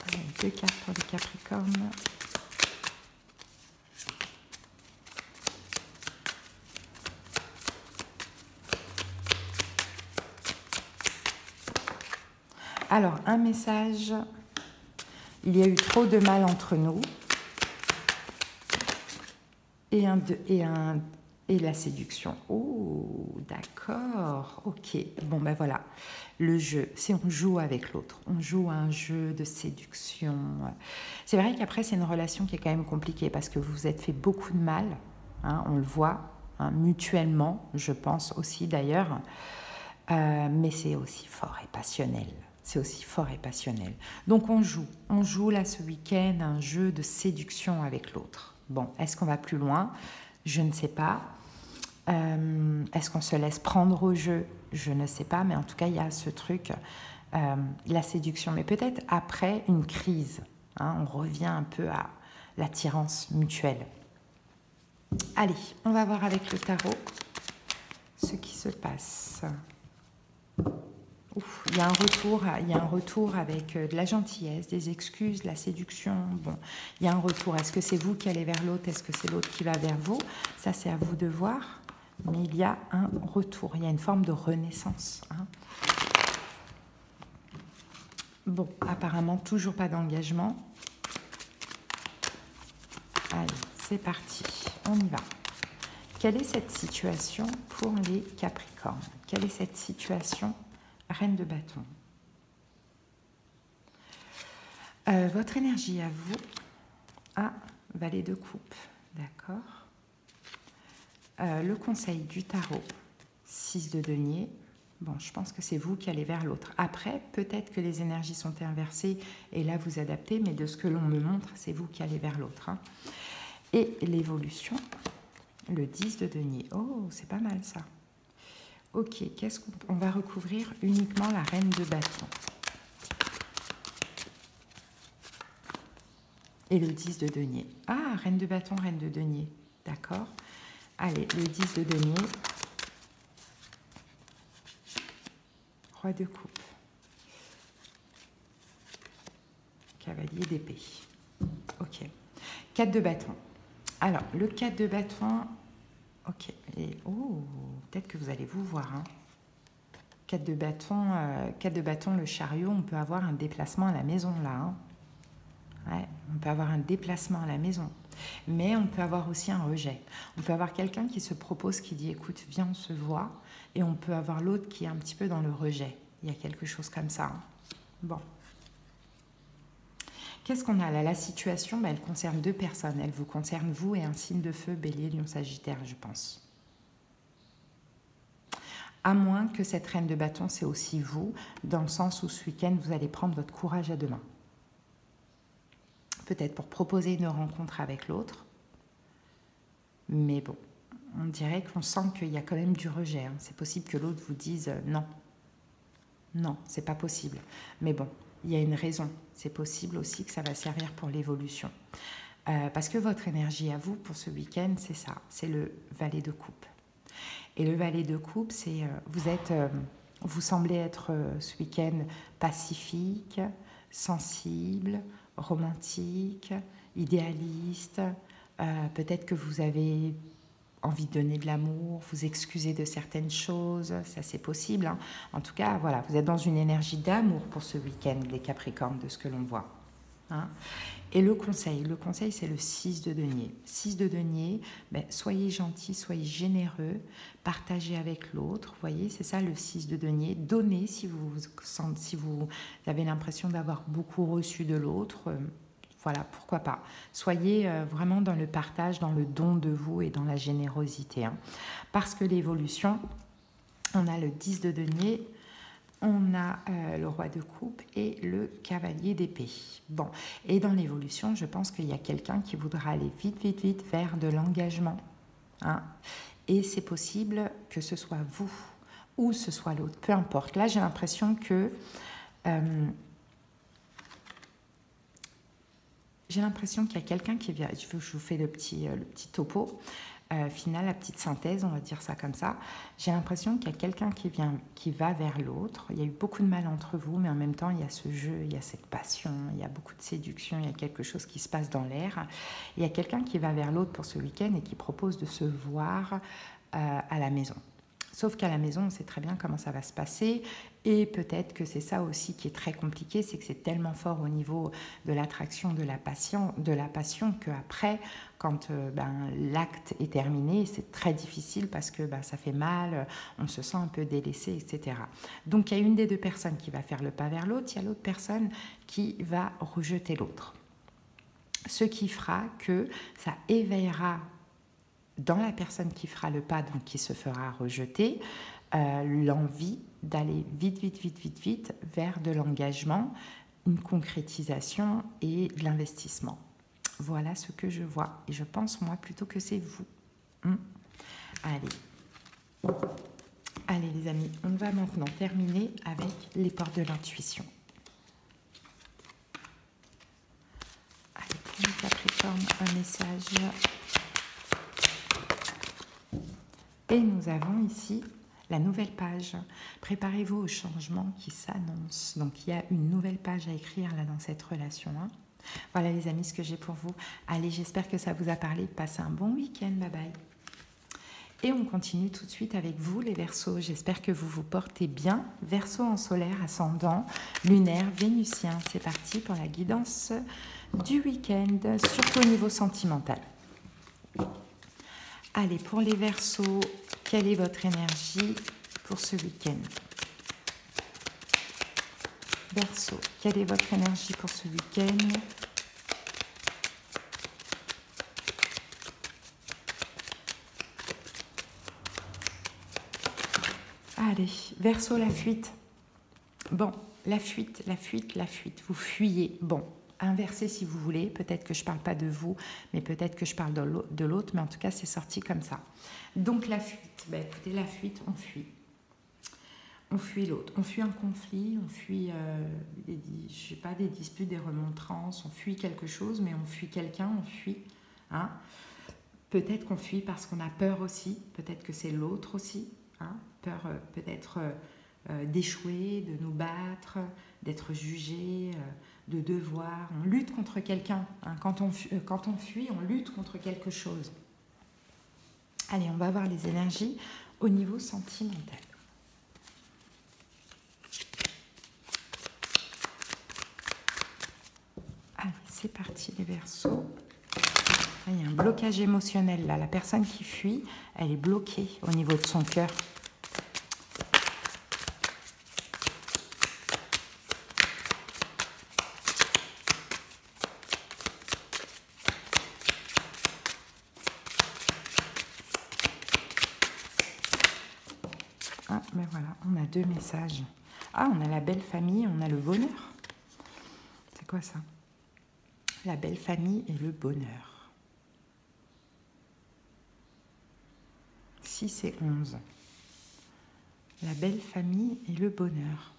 Allez, 2 cartes pour les Capricornes. Alors, un message. Il y a eu trop de mal entre nous. Et la séduction. Oh, d'accord. Ok. Bon, ben voilà. Le jeu, c'est on joue avec l'autre. On joue à un jeu de séduction. C'est vrai qu'après, c'est une relation qui est quand même compliquée parce que vous vous êtes fait beaucoup de mal. Hein, on le voit hein, mutuellement, je pense aussi d'ailleurs. Mais c'est aussi fort et passionnel. C'est aussi fort et passionnel. Donc on joue là ce week-end un jeu de séduction avec l'autre. Bon, est-ce qu'on va plus loin? Je ne sais pas. Est-ce qu'on se laisse prendre au jeu? Je ne sais pas, mais en tout cas, il y a ce truc, la séduction. Mais peut-être après une crise, hein, on revient un peu à l'attirance mutuelle. Allez, on va voir avec le tarot ce qui se passe. Ouf, il y a un retour avec de la gentillesse, des excuses, de la séduction. Bon, il y a un retour. Est-ce que c'est vous qui allez vers l'autre? Est-ce que c'est l'autre qui va vers vous? Ça, c'est à vous de voir. Mais il y a un retour. Il y a une forme de renaissance. Hein. Bon, apparemment, toujours pas d'engagement. Allez, c'est parti. On y va. Quelle est cette situation pour les Capricornes? Quelle est cette situation? Reine de bâton. Votre énergie à vous. Ah, valet de coupe. D'accord. Le conseil du tarot. 6 de denier. Bon, je pense que c'est vous qui allez vers l'autre. Après, peut-être que les énergies sont inversées et là, vous adaptez, mais de ce que l'on me montre, c'est vous qui allez vers l'autre. Hein. Et l'évolution, le 10 de denier. Oh, c'est pas mal ça. Ok, qu'est-ce qu'on va recouvrir uniquement la reine de bâton. Et le 10 de denier. Ah, reine de bâton, reine de denier. D'accord. Allez, le 10 de denier. Roi de coupe. Cavalier d'épée. Ok. 4 de bâton. Alors, le 4 de bâton... Ok, et oh, peut-être que vous allez vous voir. Hein. 4 de bâton, le chariot, on peut avoir un déplacement à la maison là. Hein. Ouais, on peut avoir un déplacement à la maison. Mais on peut avoir aussi un rejet. On peut avoir quelqu'un qui se propose, qui dit écoute, viens, on se voit. Et on peut avoir l'autre qui est un petit peu dans le rejet. Il y a quelque chose comme ça. Hein. Bon. Qu'est-ce qu'on a là? La situation, ben, elle concerne 2 personnes. Elle vous concerne, vous, et un signe de feu, Bélier, Lion, Sagittaire, je pense. À moins que cette reine de bâton, c'est aussi vous, dans le sens où ce week-end, vous allez prendre votre courage à 2 mains. Peut-être pour proposer une rencontre avec l'autre. Mais bon, on dirait qu'on sent qu'il y a quand même du rejet. Hein. C'est possible que l'autre vous dise non. Non, c'est pas possible. Mais bon, il y a une raison. C'est possible aussi que ça va servir pour l'évolution. Parce que votre énergie à vous pour ce week-end, c'est ça. C'est le valet de coupe. Et le valet de coupe, c'est vous semblez être ce week-end pacifique, sensible, romantique, idéaliste. Peut-être que vous avez envie de donner de l'amour, vous excuser de certaines choses, ça c'est possible. Hein. En tout cas, voilà, vous êtes dans une énergie d'amour pour ce week-end, les Capricornes, de ce que l'on voit. Hein. Et le conseil c'est le 6 de denier. 6 de denier, ben, soyez gentil, soyez généreux, partagez avec l'autre. Vous voyez, c'est ça le 6 de denier. Donnez si vous avez l'impression d'avoir beaucoup reçu de l'autre. Voilà, pourquoi pas. Soyez vraiment dans le partage, dans le don de vous et dans la générosité. Hein. Parce que l'évolution, on a le 10 de denier. On a le roi de coupe et le cavalier d'épée. Bon, et dans l'évolution, je pense qu'il y a quelqu'un qui voudra aller vite, vite, vite vers de l'engagement. Hein, et c'est possible que ce soit vous ou ce soit l'autre, peu importe. Là, j'ai l'impression que j'ai l'impression qu'il y a quelqu'un qui vient. Je vous fais le petit topo final, la petite synthèse, on va dire ça comme ça. J'ai l'impression qu'il y a quelqu'un qui va vers l'autre. Il y a eu beaucoup de mal entre vous, mais en même temps, il y a ce jeu, il y a cette passion, il y a beaucoup de séduction, il y a quelque chose qui se passe dans l'air. Il y a quelqu'un qui va vers l'autre pour ce week-end et qui propose de se voir à la maison. Sauf qu'à la maison, on sait très bien comment ça va se passer. Et peut-être que c'est ça aussi qui est très compliqué, c'est que c'est tellement fort au niveau de l'attraction, de la passion qu'après, quand l'acte est terminé, c'est très difficile parce que ça fait mal, on se sent un peu délaissé, etc. Donc il y a une des deux personnes qui va faire le pas vers l'autre, il y a l'autre personne qui va rejeter l'autre. Ce qui fera que ça éveillera dans la personne qui fera le pas, donc qui se fera rejeter, l'envie d'aller vite, vite, vite, vite, vite vers de l'engagement, une concrétisation et de l'investissement. Voilà ce que je vois. Et je pense, moi, plutôt que c'est vous. Allez, les amis, on va maintenant terminer avec les portes de l'intuition. Allez, pour les Capricornes, un message. Et nous avons ici la nouvelle page. Préparez-vous au changement qui s'annonce. Donc, il y a une nouvelle page à écrire là dans cette relation. Hein. Voilà les amis, ce que j'ai pour vous. Allez, j'espère que ça vous a parlé. Passez un bon week-end. Bye bye. Et on continue tout de suite avec vous les Verseaux. J'espère que vous vous portez bien. Verseau en solaire, ascendant, lunaire, vénusien. C'est parti pour la guidance du week-end, surtout au niveau sentimental. Allez, pour les Verseaux, quelle est votre énergie pour ce week-end? Verseau, quelle est votre énergie pour ce week-end? Allez, Verseau, la fuite. Bon, la fuite. Vous fuyez. Bon, inversez si vous voulez. Peut-être que je ne parle pas de vous, mais peut-être que je parle de l'autre. Mais en tout cas, c'est sorti comme ça. Donc, la fuite. Ben, écoutez, la fuite, on fuit. On fuit l'autre. On fuit un conflit, on fuit des disputes, des remontrances. On fuit quelque chose, mais on fuit quelqu'un, on fuit. Hein. Peut-être qu'on fuit parce qu'on a peur aussi. Peut-être que c'est l'autre aussi. Hein. Peur peut-être d'échouer, de nous battre, d'être jugé, de devoir. On lutte contre quelqu'un. Hein. Quand on fuit, on lutte contre quelque chose. Allez, on va voir les énergies au niveau sentimental. Allez, c'est parti les Verseaux. Il y a un blocage émotionnel là. La personne qui fuit, elle est bloquée au niveau de son cœur. Ah, mais voilà, on a deux messages. Ah, on a la belle famille, on a le bonheur. C'est quoi ça? La belle famille et le bonheur. 6 et 11. La belle famille et le bonheur.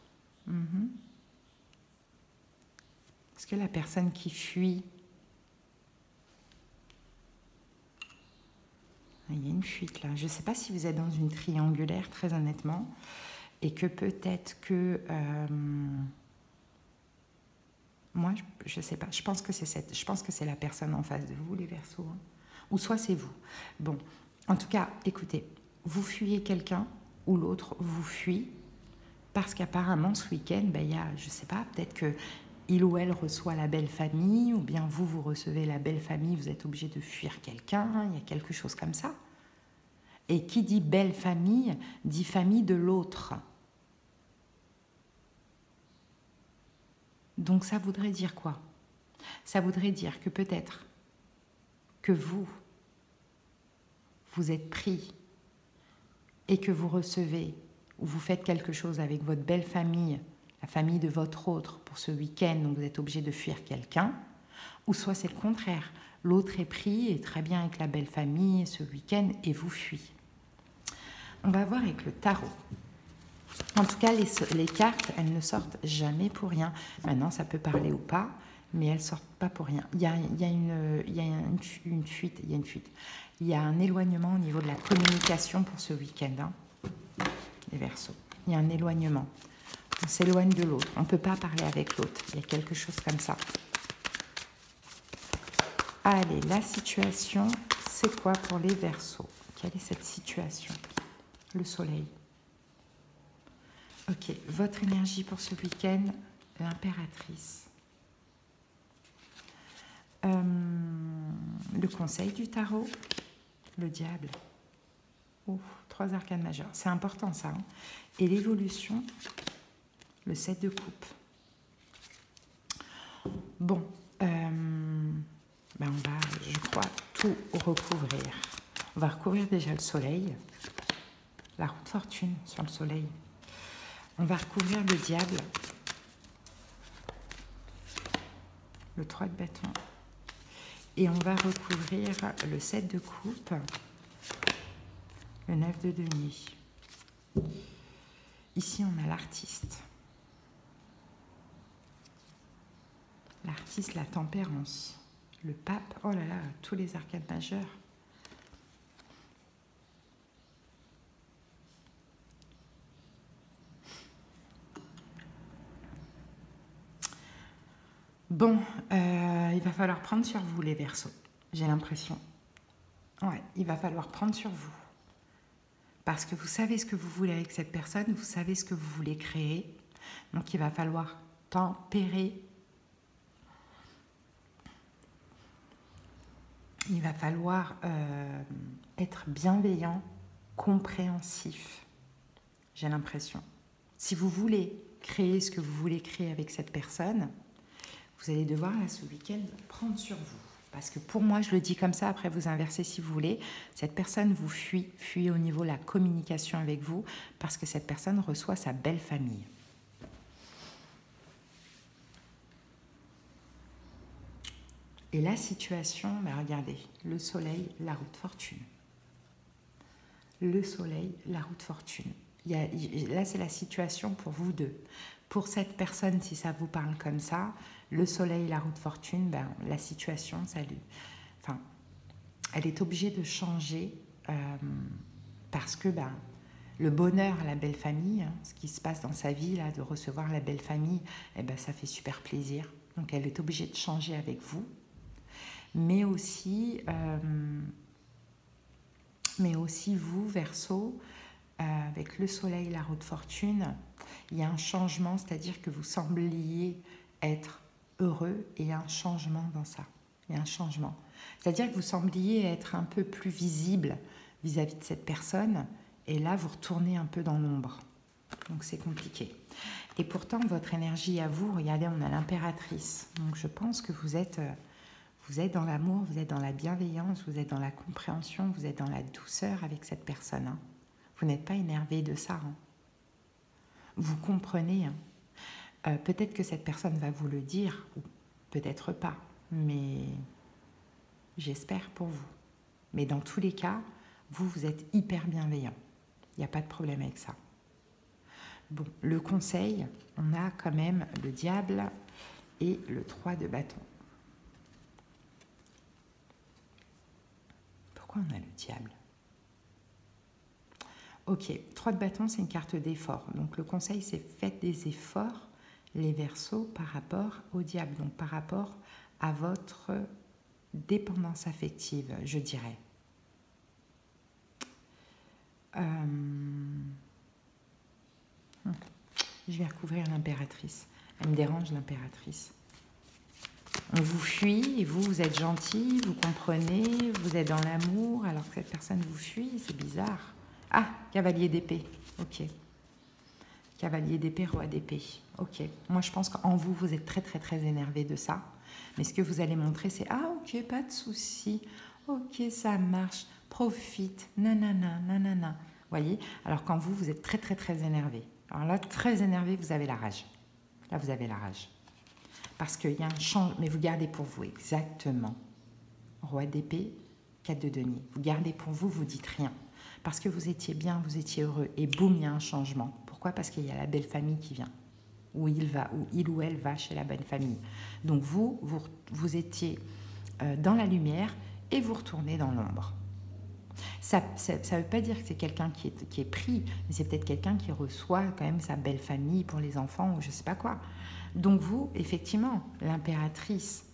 Est-ce que la personne qui fuit... Il y a une fuite là. Je ne sais pas si vous êtes dans une triangulaire, très honnêtement, et que peut-être que... moi, je ne sais pas. Je pense que c'est la personne en face de vous, les Verseaux. Hein. Ou soit c'est vous. Bon, en tout cas, écoutez, vous fuyez quelqu'un ou l'autre vous fuit parce qu'apparemment, ce week-end, il y a, je ne sais pas, peut-être que il ou elle reçoit la belle famille, ou bien vous recevez la belle famille, vous êtes obligé de fuir quelqu'un, il y a quelque chose comme ça. Et qui dit belle famille, dit famille de l'autre. Donc ça voudrait dire quoi? Ça voudrait dire que peut-être que vous êtes pris et que vous recevez ou vous faites quelque chose avec votre belle famille, la famille de votre autre pour ce week-end, donc vous êtes obligé de fuir quelqu'un, ou soit c'est le contraire. L'autre est pris, est très bien avec la belle famille ce week-end et vous fuit. On va voir avec le tarot. En tout cas, les cartes, elles ne sortent jamais pour rien. Maintenant, ça peut parler ou pas, mais elles ne sortent pas pour rien. Il y a une fuite, il y a un éloignement au niveau de la communication pour ce week-end, hein, les Verseaux. Il y a un éloignement. On s'éloigne de l'autre. On ne peut pas parler avec l'autre. Il y a quelque chose comme ça. Allez, la situation, c'est quoi pour les Verseaux? Quelle est cette situation? Le soleil. Ok, votre énergie pour ce week-end, l'impératrice. Le conseil du tarot, le diable. Ouf, 3 arcanes majeures. C'est important ça. Hein. Et l'évolution, le 7 de coupe. Bon, ben on va, je crois, tout recouvrir. On va recouvrir déjà le soleil, la roue de fortune sur le soleil. On va recouvrir le diable, le 3 de bâton. Et on va recouvrir le 7 de coupe, le 9 de denier. Ici, on a l'artiste. L'artiste, la tempérance. Le pape, oh là là, tous les arcanes majeurs. Bon, il va falloir prendre sur vous les Verseaux, j'ai l'impression. Ouais, il va falloir prendre sur vous. Parce que vous savez ce que vous voulez avec cette personne, vous savez ce que vous voulez créer. Donc il va falloir tempérer. Il va falloir être bienveillant, compréhensif, j'ai l'impression. Si vous voulez créer ce que vous voulez créer avec cette personne, vous allez devoir, là, ce week-end, prendre sur vous. Parce que pour moi, je le dis comme ça, après vous inversez si vous voulez, cette personne vous fuit au niveau de la communication avec vous, parce que cette personne reçoit sa belle famille. Et la situation, ben regardez, le soleil, la roue de fortune. Le soleil, la roue de fortune. Là, c'est la situation pour vous deux. Pour cette personne, si ça vous parle comme ça, le soleil, la roue de fortune, ben, la situation, enfin, elle est obligée de changer parce que ben, le bonheur, la belle famille, hein, ce qui se passe dans sa vie, là, de recevoir la belle famille, eh ben, ça fait super plaisir. Donc, elle est obligée de changer avec vous. Mais aussi vous, Verseau, avec le soleil, la roue de fortune, il y a un changement, c'est-à-dire que vous sembliez être heureux et il y a un changement dans ça. Il y a un changement. C'est-à-dire que vous sembliez être un peu plus visible vis-à-vis de cette personne et là, vous retournez un peu dans l'ombre. Donc, c'est compliqué. Et pourtant, votre énergie à vous, regardez, on a l'impératrice. Donc, je pense que vous êtes dans l'amour, vous êtes dans la bienveillance, vous êtes dans la compréhension, vous êtes dans la douceur avec cette personne. Hein. Vous n'êtes pas énervé de ça. Hein. Vous comprenez. Hein. Peut-être que cette personne va vous le dire, ou peut-être pas, mais j'espère pour vous. Mais dans tous les cas, vous êtes hyper bienveillant. Il n'y a pas de problème avec ça. Bon, le conseil, on a quand même le diable et le 3 de bâton. Pourquoi on a le diable? Ok, 3 de bâton, c'est une carte d'effort. Donc le conseil, c'est faites des efforts, les Verseaux, par rapport au diable. Donc par rapport à votre dépendance affective, je dirais. Je vais recouvrir l'impératrice. Elle me dérange, l'impératrice. On vous fuit et vous êtes gentil, vous comprenez, vous êtes dans l'amour, alors que cette personne vous fuit, c'est bizarre. Ah, cavalier d'épée, ok. Cavalier d'épée, roi d'épée, ok. Moi, je pense qu'en vous, vous êtes très, très, très énervé de ça. Mais ce que vous allez montrer, c'est « Ah, ok, pas de souci. Ok, ça marche. Profite. Nanana, nanana. » Voyez? Alors quand vous êtes très, très, très énervé. Alors là, très énervé, vous avez la rage. Là, vous avez la rage. Parce qu'il y a un changement, mais vous gardez pour vous, exactement. Roi d'épée, 4 de denier. Vous gardez pour vous, vous dites rien. Parce que vous étiez bien, vous étiez heureux. Et boum, il y a un changement. Pourquoi? Parce qu'il y a la belle famille qui vient. Où il ou elle va chez la bonne famille. Donc vous étiez dans la lumière et vous retournez dans l'ombre. Ça ne veut pas dire que c'est quelqu'un qui est pris, mais c'est peut-être quelqu'un qui reçoit quand même sa belle famille pour les enfants ou je ne sais pas quoi. Donc vous, effectivement, l'impératrice,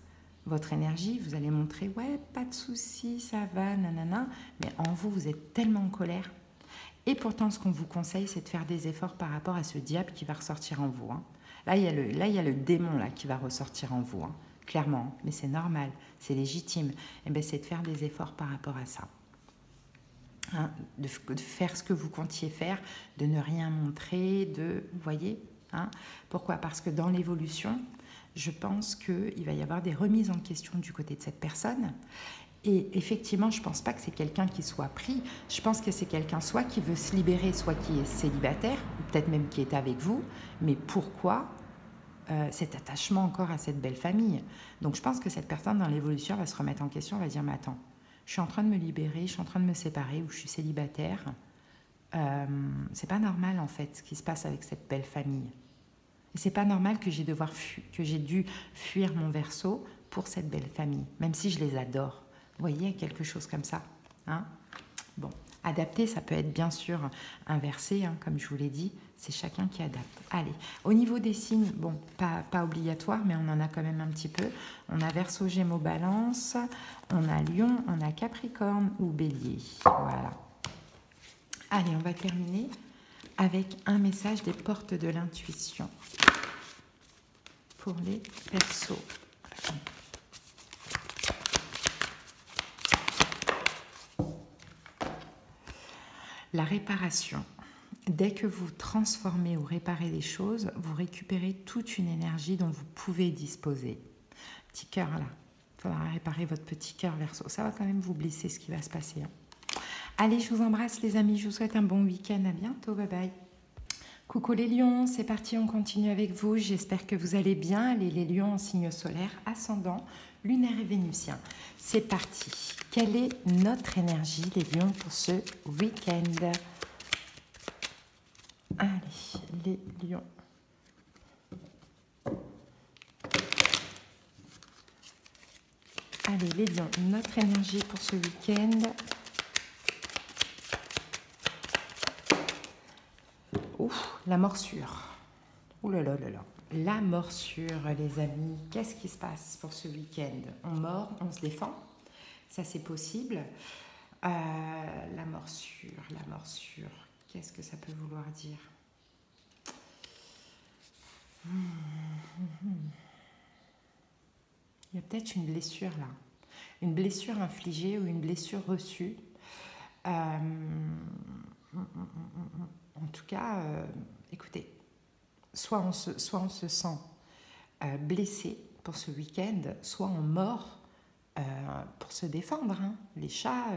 votre énergie, vous allez montrer, ouais, pas de souci, ça va, nanana, mais en vous, vous êtes tellement en colère. Et pourtant, ce qu'on vous conseille, c'est de faire des efforts par rapport à ce diable qui va ressortir en vous. Hein. Là, il y a le démon là, qui va ressortir en vous, hein, clairement. Mais c'est normal, c'est légitime. Et bien, c'est de faire des efforts par rapport à ça. Hein, de faire ce que vous comptiez faire, de ne rien montrer, vous voyez, hein. Pourquoi? Parce que dans l'évolution, je pense qu'il va y avoir des remises en question du côté de cette personne. Et effectivement, je ne pense pas que c'est quelqu'un qui soit pris. Je pense que c'est quelqu'un soit qui veut se libérer, soit qui est célibataire, ou peut-être même qui est avec vous. Mais pourquoi cet attachement encore à cette belle famille? Donc je pense que cette personne dans l'évolution va se remettre en question, va dire, mais attends, je suis en train de me libérer, je suis en train de me séparer, ou je suis célibataire. C'est pas normal en fait ce qui se passe avec cette belle famille. Et c'est pas normal que j'ai dû fuir mon Verseau pour cette belle famille, même si je les adore. Vous voyez, quelque chose comme ça. Hein? Bon, adapter, ça peut être bien sûr inversé, hein, comme je vous l'ai dit, c'est chacun qui adapte. Allez, au niveau des signes, bon, pas obligatoire, mais on en a quand même un petit peu. On a Verseau, Gémeaux, Balance, on a Lion, on a Capricorne ou Bélier. Voilà. Allez, on va terminer avec un message des portes de l'intuition pour les Verseaux. La réparation. Dès que vous transformez ou réparez les choses, vous récupérez toute une énergie dont vous pouvez disposer. Petit cœur là, il faudra réparer votre petit cœur Verseau. Ça va quand même vous blesser ce qui va se passer. Hein. Allez, je vous embrasse les amis, je vous souhaite un bon week-end, à bientôt, bye bye. Coucou les lions, c'est parti, on continue avec vous, j'espère que vous allez bien. Allez, les lions en signe solaire, ascendant, lunaire et vénusien. C'est parti, quelle est notre énergie les lions pour ce week-end? Allez, les lions. Allez, les lions, notre énergie pour ce week-end. Ouf, la morsure. Ouh là là là là. La morsure, les amis. Qu'est-ce qui se passe pour ce week-end? On mord, on se défend. Ça, c'est possible. La morsure. Qu'est-ce que ça peut vouloir dire? Il y a peut-être une blessure là. Une blessure infligée ou une blessure reçue. En tout cas, écoutez, soit on se sent blessé pour ce week-end, soit on mord pour se défendre. Hein. Les chats,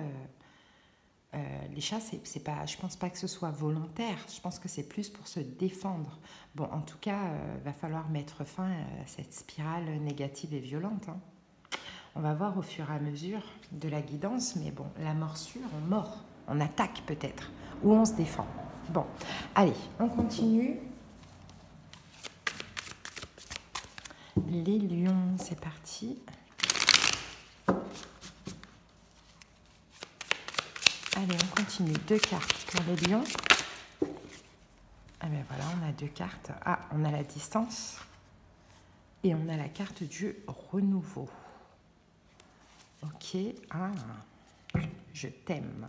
c'est pas, je pense pas que ce soit volontaire. Je pense que c'est plus pour se défendre. Bon, en tout cas, va falloir mettre fin à cette spirale négative et violente. Hein. On va voir au fur et à mesure de la guidance, mais bon, la morsure, on mord, on attaque peut-être, ou on se défend. Bon, allez, on continue. Les lions, c'est parti. Allez, on continue. 2 cartes pour les lions. Ah ben voilà, on a 2 cartes. Ah, on a la distance. Et on a la carte du renouveau. Ok. Ah, je t'aime.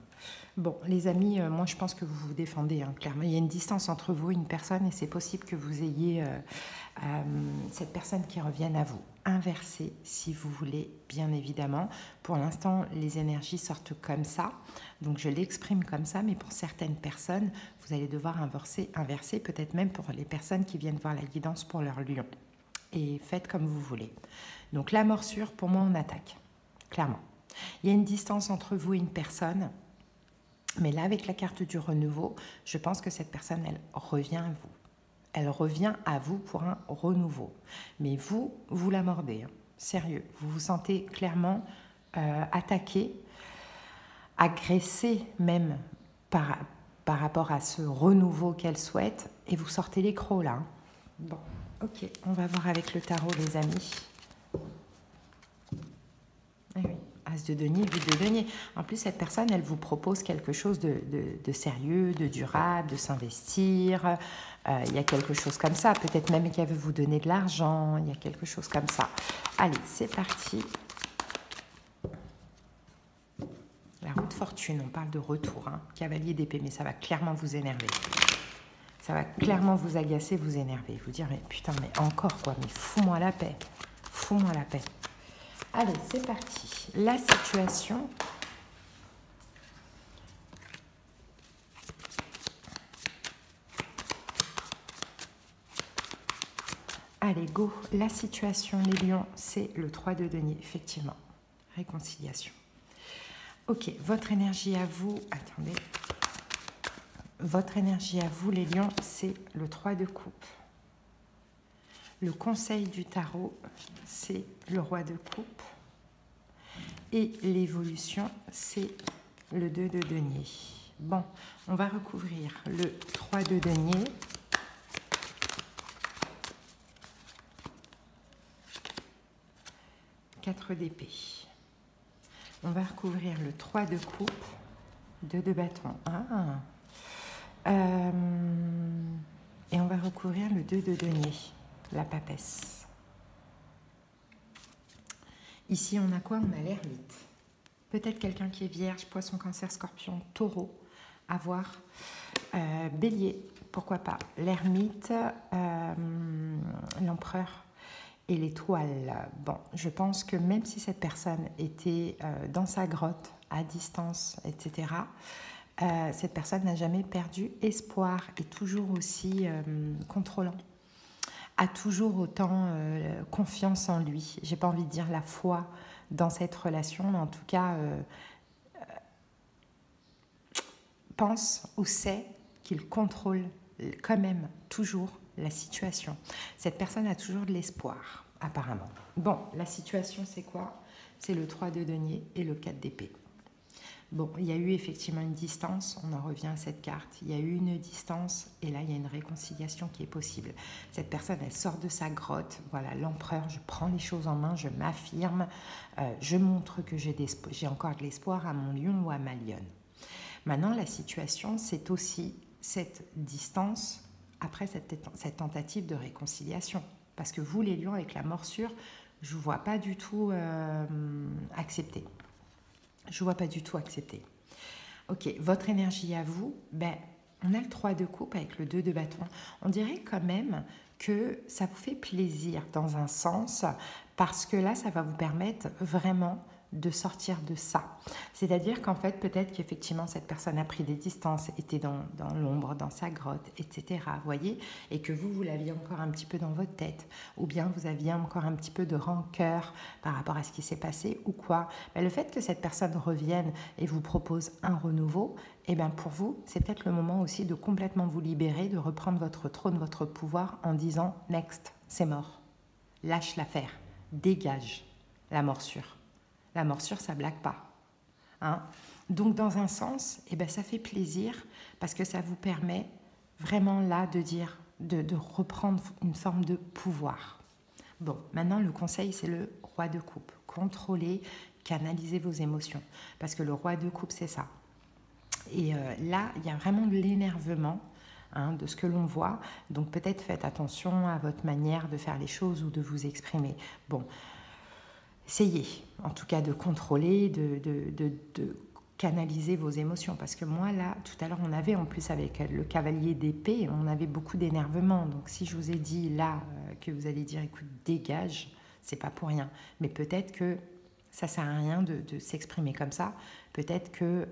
Bon, les amis, moi je pense que vous vous défendez, hein, clairement. Il y a une distance entre vous et une personne et c'est possible que vous ayez cette personne qui revienne à vous. Inversée, si vous voulez, bien évidemment. Pour l'instant, les énergies sortent comme ça. Donc je l'exprime comme ça, mais pour certaines personnes, vous allez devoir inverser, peut-être même pour les personnes qui viennent voir la guidance pour leur lion. Et faites comme vous voulez. Donc la morsure, pour moi, on attaque. Clairement. Il y a une distance entre vous et une personne. Mais là, avec la carte du renouveau, je pense que cette personne, elle revient à vous. Elle revient à vous pour un renouveau. Mais vous, vous la mordez. Hein. Sérieux. Vous vous sentez clairement attaqué, agressé même par rapport à ce renouveau qu'elle souhaite. Et vous sortez les crocs là. Hein. Bon, ok. On va voir avec le tarot, les amis. Eh oui. As de denier, 8 de denier. En plus, cette personne, elle vous propose quelque chose de sérieux, de durable, de s'investir. Il y a quelque chose comme ça. Peut-être même qu'elle veut vous donner de l'argent. Il y a quelque chose comme ça. Allez, c'est parti. La roue de fortune, on parle de retour. Hein. Cavalier d'épée, mais ça va clairement vous énerver. Ça va clairement vous agacer, vous énerver. Vous dire, mais putain, mais encore quoi. Mais fous-moi la paix. Fous-moi la paix. Allez, c'est parti. La situation. Allez, go. La situation, les lions, c'est le 3 de denier, effectivement. Réconciliation. Ok, votre énergie à vous. Attendez. Votre énergie à vous, les lions, c'est le 3 de coupe. Le conseil du tarot, c'est le roi de coupe. Et l'évolution, c'est le 2 de denier. Bon, on va recouvrir le 3 de denier. Quatre d'épée. On va recouvrir le 3 de coupe, 2 de bâton. Et on va recouvrir le 2 de denier, la papesse. Ici, on a quoi? On a l'ermite. Peut-être quelqu'un qui est vierge, poisson, cancer, scorpion, taureau, à voir. Bélier, pourquoi pas. L'ermite, l'empereur et l'étoile. Bon, je pense que même si cette personne était dans sa grotte, à distance, etc., cette personne n'a jamais perdu espoir, est toujours aussi contrôlant, a toujours autant confiance en lui. J'ai pas envie de dire la foi dans cette relation, mais en tout cas pense ou sait qu'il contrôle quand même toujours la situation. Cette personne a toujours de l'espoir, apparemment. Bon, la situation, c'est quoi? C'est le 3 de denier et le 4 d'épée. Bon, il y a eu effectivement une distance, on en revient à cette carte, il y a eu une distance et là il y a une réconciliation qui est possible. Cette personne, elle sort de sa grotte, voilà, l'empereur, je prends les choses en main, je m'affirme, je montre que j'ai encore de l'espoir à mon lion ou à ma lionne. Maintenant, la situation, c'est aussi cette distance après cette tentative de réconciliation. Parce que vous, les lions, avec la morsure, je ne vous vois pas du tout accepter. Je ne vois pas du tout accepter. Ok, votre énergie à vous, ben, on a le 3 de coupe avec le 2 de bâton. On dirait quand même que ça vous fait plaisir dans un sens, parce que là, ça va vous permettre vraiment de sortir de ça. C'est-à-dire qu'en fait, peut-être qu'effectivement, cette personne a pris des distances, était dans l'ombre, dans sa grotte, etc. Vous voyez, et que vous l'aviez encore un petit peu dans votre tête, ou bien vous aviez encore un petit peu de rancœur par rapport à ce qui s'est passé, ou quoi. Ben, le fait que cette personne revienne et vous propose un renouveau, eh bien pour vous, c'est peut-être le moment aussi de complètement vous libérer, de reprendre votre trône, votre pouvoir en disant « next, c'est mort, lâche l'affaire, dégage la morsure ». La morsure, ça ne blague pas. Hein? Donc, dans un sens, eh ben, ça fait plaisir parce que ça vous permet vraiment là de dire, de reprendre une forme de pouvoir. Bon, maintenant, le conseil, c'est le roi de coupe. Contrôlez, canalisez vos émotions. Parce que le roi de coupe, c'est ça. Et là, il y a vraiment de l'énervement. Hein, de ce que l'on voit. Donc, peut-être faites attention à votre manière de faire les choses ou de vous exprimer. Bon, essayez en tout cas de contrôler, de canaliser vos émotions. Parce que moi, là, tout à l'heure, on avait en plus avec le cavalier d'épée, on avait beaucoup d'énervement. Donc, si je vous ai dit là que vous allez dire, écoute, dégage, c'est pas pour rien. Mais peut-être que ça sert à rien de s'exprimer comme ça. Peut-être que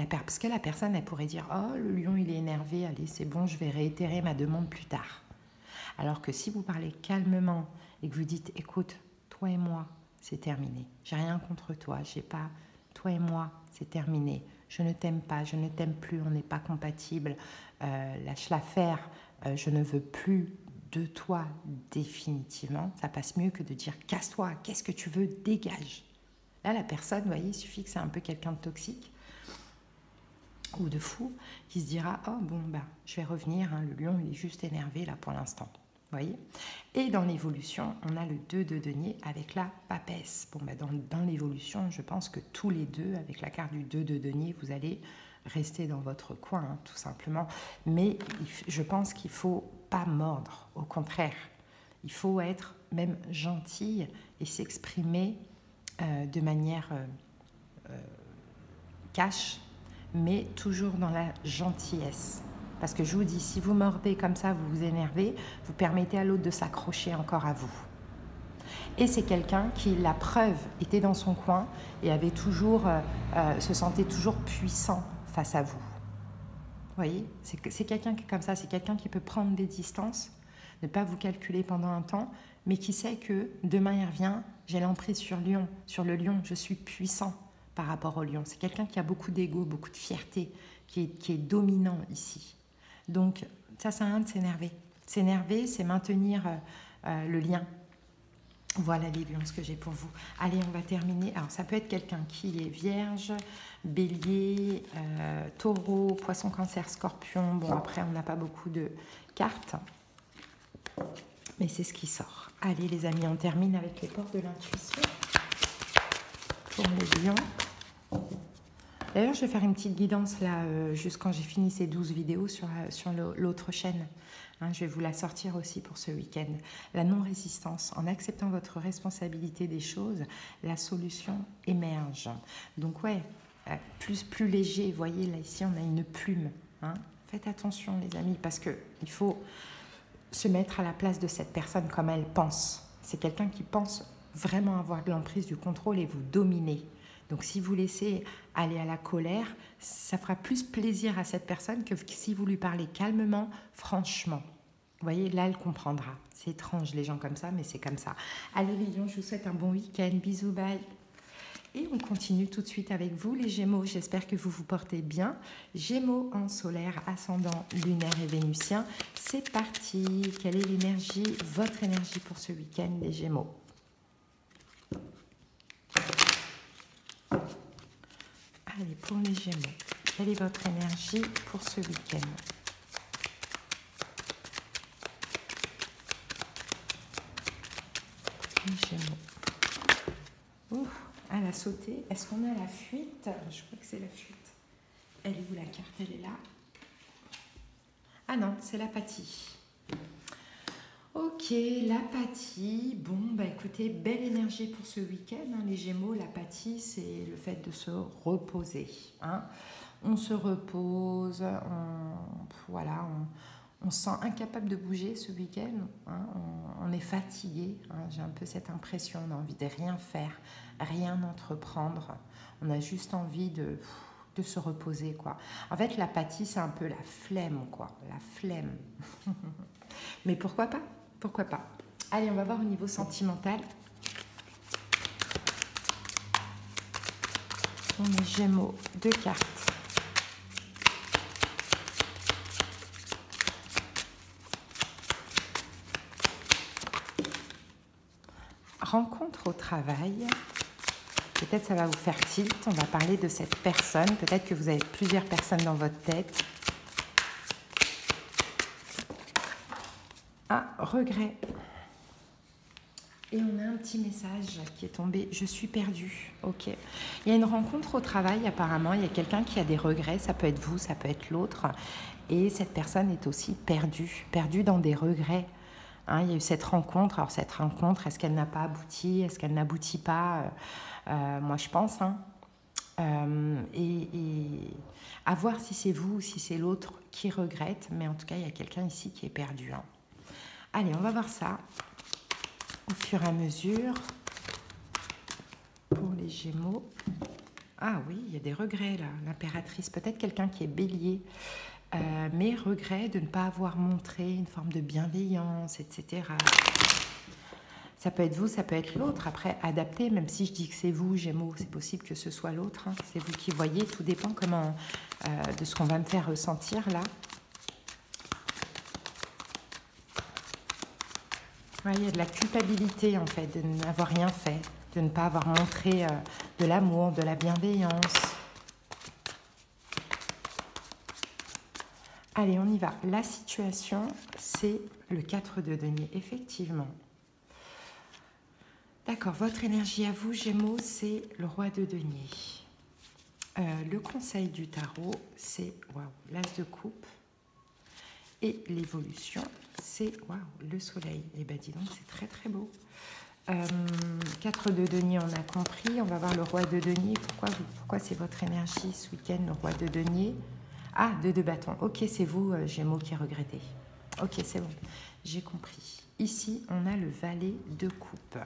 parce que la personne, elle pourrait dire « Oh, le lion, il est énervé, allez, c'est bon, je vais réitérer ma demande plus tard. » Alors que si vous parlez calmement et que vous dites « Écoute, toi et moi, c'est terminé. J'ai rien contre toi, j'ai pas... Toi et moi, c'est terminé. je ne t'aime pas, je ne t'aime plus, on n'est pas compatible, lâche l'affaire, je ne veux plus de toi définitivement. Ça passe mieux que de dire casse-toi, qu'est-ce que tu veux, dégage. Là, la personne, vous voyez, il suffit que c'est un peu quelqu'un de toxique ou de fou qui se dira « Oh bon, bah, je vais revenir, hein, le lion, il est juste énervé là pour l'instant. » Vous voyez. Et dans l'évolution, on a le 2 de denier avec la papesse. Bon, bah, dans l'évolution, je pense que tous les deux, avec la carte du 2 de denier, vous allez rester dans votre coin, hein, tout simplement. Mais je pense qu'il ne faut pas mordre, au contraire. Il faut être même gentil et s'exprimer de manière cash, mais toujours dans la gentillesse. Parce que je vous dis, si vous mordez comme ça, vous vous énervez, vous permettez à l'autre de s'accrocher encore à vous. Et c'est quelqu'un qui, la preuve, était dans son coin et avait toujours, se sentait toujours puissant face à vous. Vous voyez, c'est quelqu'un qui est comme ça, c'est quelqu'un qui peut prendre des distances, ne pas vous calculer pendant un temps, mais qui sait que demain il revient, j'ai l'emprise sur le lion, je suis puissant par rapport au lion. C'est quelqu'un qui a beaucoup d'ego, beaucoup de fierté, qui est dominant ici. Donc ça sert à rien de s'énerver. S'énerver, c'est maintenir le lien. Voilà les lions, ce que j'ai pour vous. Allez, on va terminer. Alors, ça peut être quelqu'un qui est vierge, bélier, taureau, poisson, cancer, scorpion. Bon, après, on n'a pas beaucoup de cartes, mais c'est ce qui sort. Allez, les amis, on termine avec les portes de l'intuition pour les lions. D'ailleurs, je vais faire une petite guidance là, juste quand j'ai fini ces 12 vidéos sur l'autre chaîne. Hein, je vais vous la sortir aussi pour ce week-end. La non-résistance. En acceptant votre responsabilité des choses, la solution émerge. Donc ouais, plus léger. Vous voyez, là, ici, on a une plume. Hein. Faites attention, les amis, parce qu'il faut se mettre à la place de cette personne comme elle pense. C'est quelqu'un qui pense vraiment avoir de l'emprise, du contrôle et vous dominer. Donc, si vous laissez aller à la colère, ça fera plus plaisir à cette personne que si vous lui parlez calmement, franchement. Vous voyez, là, elle comprendra. C'est étrange, les gens comme ça, mais c'est comme ça. Allez, les lions, je vous souhaite un bon week-end. Bisous, bye. Et on continue tout de suite avec vous, les Gémeaux. J'espère que vous vous portez bien. Gémeaux en solaire, ascendant, lunaire et vénusien. C'est parti. Quelle est l'énergie, votre énergie pour ce week-end, les Gémeaux? Allez, pour les Gémeaux, quelle est votre énergie pour ce week-end? Les Gémeaux. Ouh, elle a sauté. Est-ce qu'on a la fuite? Je crois que c'est la fuite. Elle est où la carte? Elle est là. Ah non, c'est l'apathie. Ok, l'apathie. Bon, bah écoutez, belle énergie pour ce week-end. Hein, les Gémeaux, l'apathie, c'est le fait de se reposer. Hein. On se repose, on se sent incapable de bouger ce week-end. Hein, on est fatigué. Hein, j'ai un peu cette impression, on a envie de rien faire, rien entreprendre. On a juste envie de se reposer, quoi. En fait, l'apathie, c'est un peu la flemme, quoi. La flemme. Mais pourquoi pas? Pourquoi pas? Allez, on va voir au niveau sentimental. On est Gémeaux, 2 cartes. Rencontre au travail. Peut-être ça va vous faire tilt. On va parler de cette personne. Peut-être que vous avez plusieurs personnes dans votre tête. Ah, regret. Et on a un petit message qui est tombé. Je suis perdue. Ok. Il y a une rencontre au travail apparemment. Il y a quelqu'un qui a des regrets. Ça peut être vous, ça peut être l'autre. Et cette personne est aussi perdue. Perdue dans des regrets. Hein, il y a eu cette rencontre. Alors cette rencontre, est-ce qu'elle n'a pas abouti? Est-ce qu'elle n'aboutit pas? Moi, je pense. Hein. Et à voir si c'est vous ou si c'est l'autre qui regrette. Mais en tout cas, il y a quelqu'un ici qui est perdu. Hein. Allez, on va voir ça au fur et à mesure pour les Gémeaux. Ah oui, il y a des regrets là, l'impératrice. Peut-être quelqu'un qui est bélier, mais regret de ne pas avoir montré une forme de bienveillance, etc. Ça peut être vous, ça peut être l'autre. Après, adaptez, même si je dis que c'est vous, Gémeaux, c'est possible que ce soit l'autre. Hein. C'est vous qui voyez, tout dépend comment, de ce qu'on va me faire ressentir là. Ouais, il y a de la culpabilité en fait, de n'avoir rien fait, de ne pas avoir montré de l'amour, de la bienveillance. Allez, on y va. La situation, c'est le 4 de denier, effectivement. D'accord, votre énergie à vous, Gémeaux, c'est le roi de denier. Le conseil du tarot, c'est l'as de coupe. Et l'évolution, c'est le soleil. Et bien, dis donc, c'est très très beau. 4 de denier, on a compris. On va voir le roi de denier. Pourquoi c'est votre énergie ce week-end, le roi de denier? Ah, 2 de bâton. Ok, c'est vous, Gémeaux, qui regrettez. Ok, c'est bon. J'ai compris. Ici, on a le valet de coupe.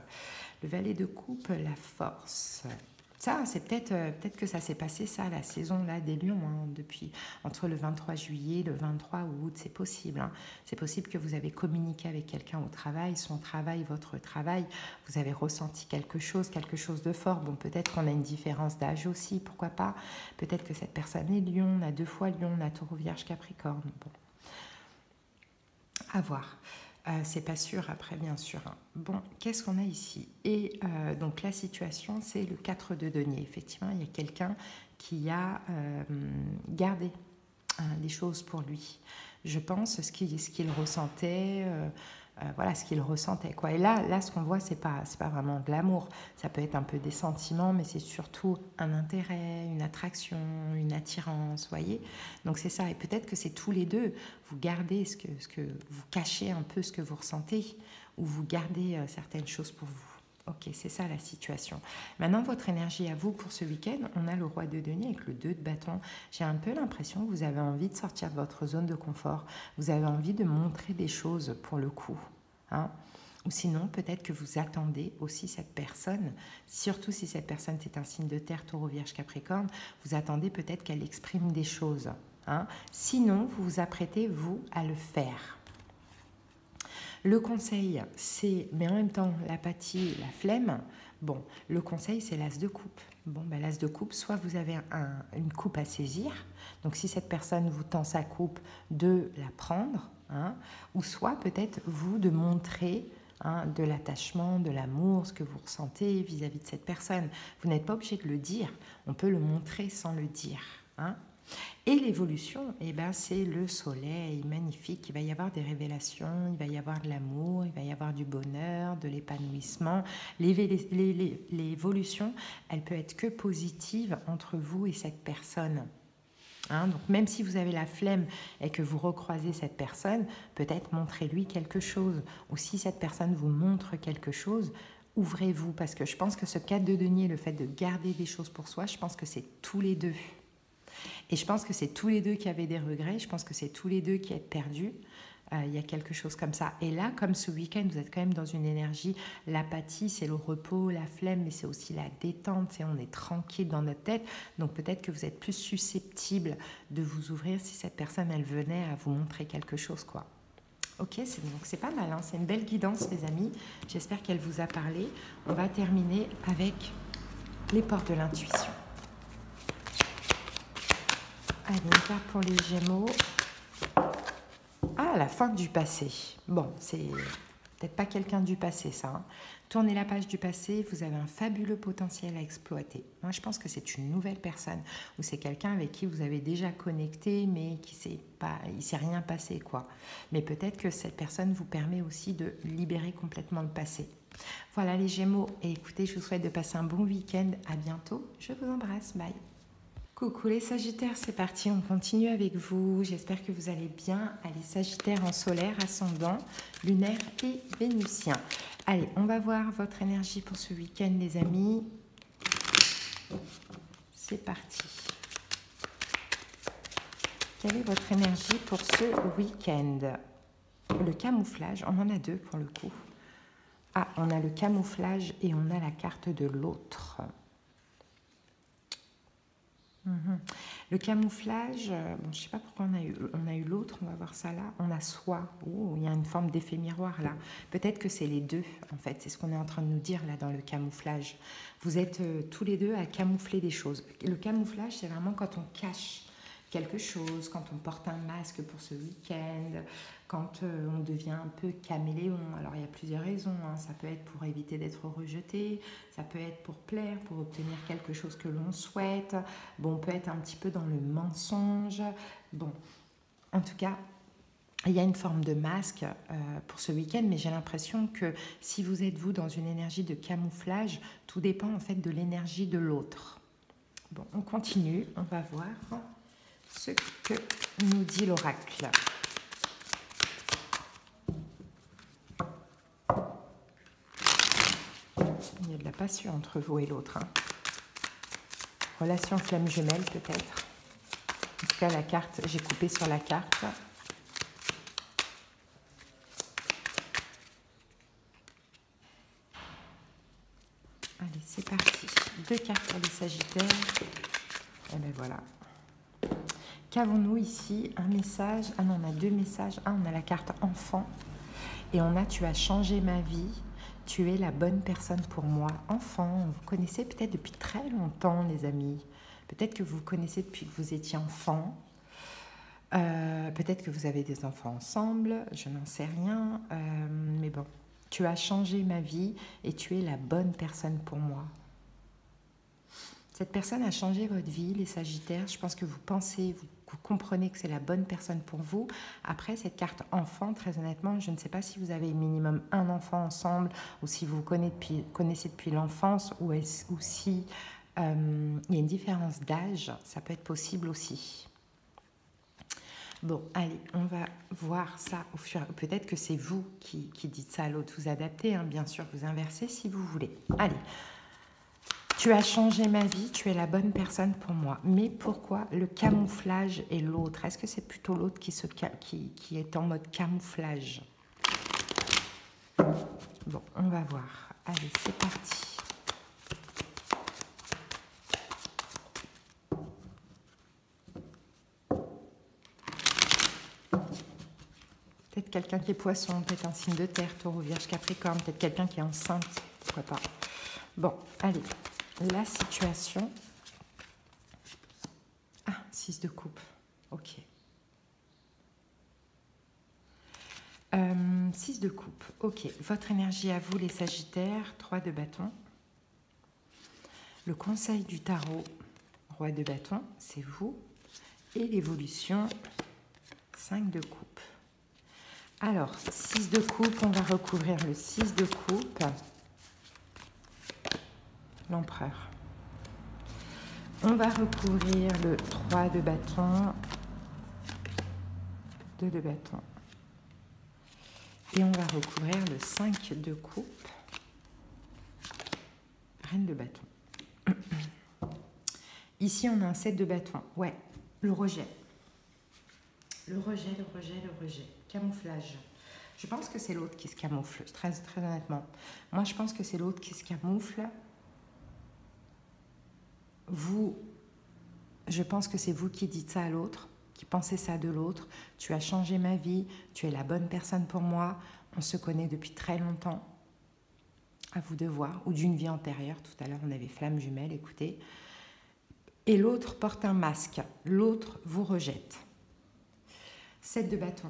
Le valet de coupe, la force. Ça, c'est peut-être que ça s'est passé, ça, la saison là, des lions, hein, depuis entre le 23 juillet, le 23 août, c'est possible. Hein. C'est possible que vous avez communiqué avec quelqu'un au travail, son travail, votre travail, vous avez ressenti quelque chose de fort. Bon, peut-être qu'on a une différence d'âge aussi, pourquoi pas. Peut-être que cette personne est lion, on a 2 fois lion, on a taureau, vierge, capricorne. Bon, à voir. C'est pas sûr après, bien sûr. Bon, qu'est-ce qu'on a ici? Et donc la situation, c'est le 4 de denier. Effectivement, il y a quelqu'un qui a gardé des choses pour lui. Je pense ce qu'il ressentait, voilà ce qu'il ressentait, quoi. Et là, ce qu'on voit, c'est pas vraiment de l'amour. Ça peut être un peu des sentiments, mais c'est surtout un intérêt, une attraction, une attirance, voyez. Donc c'est ça. Et peut-être que c'est tous les deux. Vous gardez ce que vous cachez un peu ce que vous ressentez, ou vous gardez certaines choses pour vous. Ok, c'est ça la situation. Maintenant, votre énergie à vous pour ce week-end, on a le roi de denier avec le 2 de bâton. J'ai un peu l'impression que vous avez envie de sortir de votre zone de confort. Vous avez envie de montrer des choses pour le coup. Hein. Ou sinon, peut-être que vous attendez aussi cette personne, surtout si cette personne c'est un signe de terre, taureau, vierge, capricorne, vous attendez peut-être qu'elle exprime des choses. Hein. Sinon, vous vous apprêtez, vous, à le faire. Le conseil, c'est, mais en même temps, l'apathie, la flemme. Bon, le conseil, c'est l'as de coupe. Bon, ben, l'as de coupe, soit vous avez une coupe à saisir, donc si cette personne vous tend sa coupe, de la prendre, hein, ou soit peut-être vous de montrer de l'attachement, de l'amour, ce que vous ressentez vis-à-vis de cette personne. Vous n'êtes pas obligé de le dire, on peut le montrer sans le dire. Hein. Et l'évolution, eh ben, c'est le soleil magnifique. Il va y avoir des révélations, il va y avoir de l'amour, il va y avoir du bonheur, de l'épanouissement. L'évolution, elle peut être que positive entre vous et cette personne. Hein, donc même si vous avez la flemme et que vous recroisez cette personne, peut-être montrez-lui quelque chose. Ou si cette personne vous montre quelque chose, ouvrez-vous. Parce que je pense que ce 4 de denier, le fait de garder des choses pour soi, je pense que c'est tous les deux. Et je pense que c'est tous les deux qui avaient des regrets, je pense que c'est tous les deux qui êtes perdus. Il y a quelque chose comme ça. Et là, comme ce week-end, vous êtes quand même dans une énergie, l'apathie, c'est le repos, la flemme, mais c'est aussi la détente, on est tranquille dans notre tête. Donc peut-être que vous êtes plus susceptible de vous ouvrir si cette personne, elle venait à vous montrer quelque chose, quoi. Ok, donc c'est pas mal, hein, c'est une belle guidance, les amis. J'espère qu'elle vous a parlé. On va terminer avec les portes de l'intuition. Allez, on part pour les Gémeaux. Ah, la fin du passé. Bon, c'est peut-être pas quelqu'un du passé, ça. Hein. Tournez la page du passé, vous avez un fabuleux potentiel à exploiter. Moi, je pense que c'est une nouvelle personne, ou c'est quelqu'un avec qui vous avez déjà connecté, mais il s'est rien passé, quoi. Mais peut-être que cette personne vous permet aussi de libérer complètement le passé. Voilà les Gémeaux. Et écoutez, je vous souhaite de passer un bon week-end. À bientôt. Je vous embrasse. Bye. Coucou les Sagittaires, c'est parti, on continue avec vous. J'espère que vous allez bien. Allez, Sagittaire en solaire, ascendant, lunaire et vénusien. Allez, on va voir votre énergie pour ce week-end, les amis. C'est parti. Quelle est votre énergie pour ce week-end? Le camouflage, on en a deux pour le coup. Ah, on a le camouflage et on a la carte de l'autre. Le camouflage, bon, je ne sais pas pourquoi on a eu l'autre, on va voir ça là. On a soi, oh, il y a une forme d'effet miroir là. Peut-être que c'est les deux, en fait, c'est ce qu'on est en train de nous dire là dans le camouflage. Vous êtes tous les deux à camoufler des choses. Le camouflage, c'est vraiment quand on cache quelque chose, quand on porte un masque pour ce week-end, quand on devient un peu caméléon. Alors il y a plusieurs raisons, hein. Ça peut être pour éviter d'être rejeté, ça peut être pour plaire, pour obtenir quelque chose que l'on souhaite. Bon, on peut être un petit peu dans le mensonge. Bon, en tout cas, il y a une forme de masque pour ce week-end, mais j'ai l'impression que si vous êtes vous dans une énergie de camouflage, tout dépend en fait de l'énergie de l'autre. Bon, on continue, on va voir ce que nous dit l'oracle. Il y a de la passion entre vous et l'autre. Hein. Relation flamme jumelle peut-être. En tout cas, la carte, j'ai coupé sur la carte. Allez, c'est parti. 2 cartes pour les Sagittaires. Et bien voilà. Qu'avons-nous ici? Un message. Ah non, on a 2 messages. On a la carte enfant. Et on a tu as changé ma vie. Tu es la bonne personne pour moi. Enfant, vous connaissez peut-être depuis très longtemps, les amis. Peut-être que vous connaissez depuis que vous étiez enfant. Peut-être que vous avez des enfants ensemble. Je n'en sais rien. Mais bon, tu as changé ma vie et tu es la bonne personne pour moi. Cette personne a changé votre vie, les Sagittaires. Je pense que vous pensez, vous comprenez que c'est la bonne personne pour vous. Après, cette carte enfant, très honnêtement, je ne sais pas si vous avez minimum un enfant ensemble ou si vous connaissez depuis l'enfance ou si il y a une différence d'âge. Ça peut être possible aussi. Bon, allez, on va voir ça au fur et à mesure. Peut-être que c'est vous qui dites ça à l'autre. Vous adaptez, hein, bien sûr, vous inversez si vous voulez. Allez. Tu as changé ma vie, tu es la bonne personne pour moi. Mais pourquoi le camouflage et l'autre? Est-ce que c'est plutôt l'autre qui est en mode camouflage? Bon, on va voir. Allez, c'est parti. Peut-être quelqu'un qui est poisson, peut-être un signe de terre, taureau, vierge, capricorne, peut-être quelqu'un qui est enceinte, pourquoi pas. Bon, allez. La situation. Ah, 6 de coupe. Ok. 6 de coupe. Ok. Votre énergie à vous, les Sagittaires. 3 de bâton. Le conseil du tarot. Roi de bâton, c'est vous. Et l'évolution. 5 de coupe. Alors, 6 de coupe, on va recouvrir le 6 de coupe. L'empereur. On va recouvrir le 3 de bâton, 2 de bâton. Et on va recouvrir le 5 de coupe, reine de bâton. Ici, on a un 7 de bâton. Ouais, le rejet. Le rejet, le rejet, le rejet. Camouflage. Je pense que c'est l'autre qui se camoufle, très honnêtement. Moi, je pense que c'est l'autre qui se camoufle. Vous, je pense que c'est vous qui dites ça à l'autre, qui pensez ça de l'autre. Tu as changé ma vie, tu es la bonne personne pour moi. On se connaît depuis très longtemps. À vous de voir. Ou d'une vie antérieure. Tout à l'heure, on avait flamme jumelle, écoutez. Et l'autre porte un masque. L'autre vous rejette. 7 de bâton.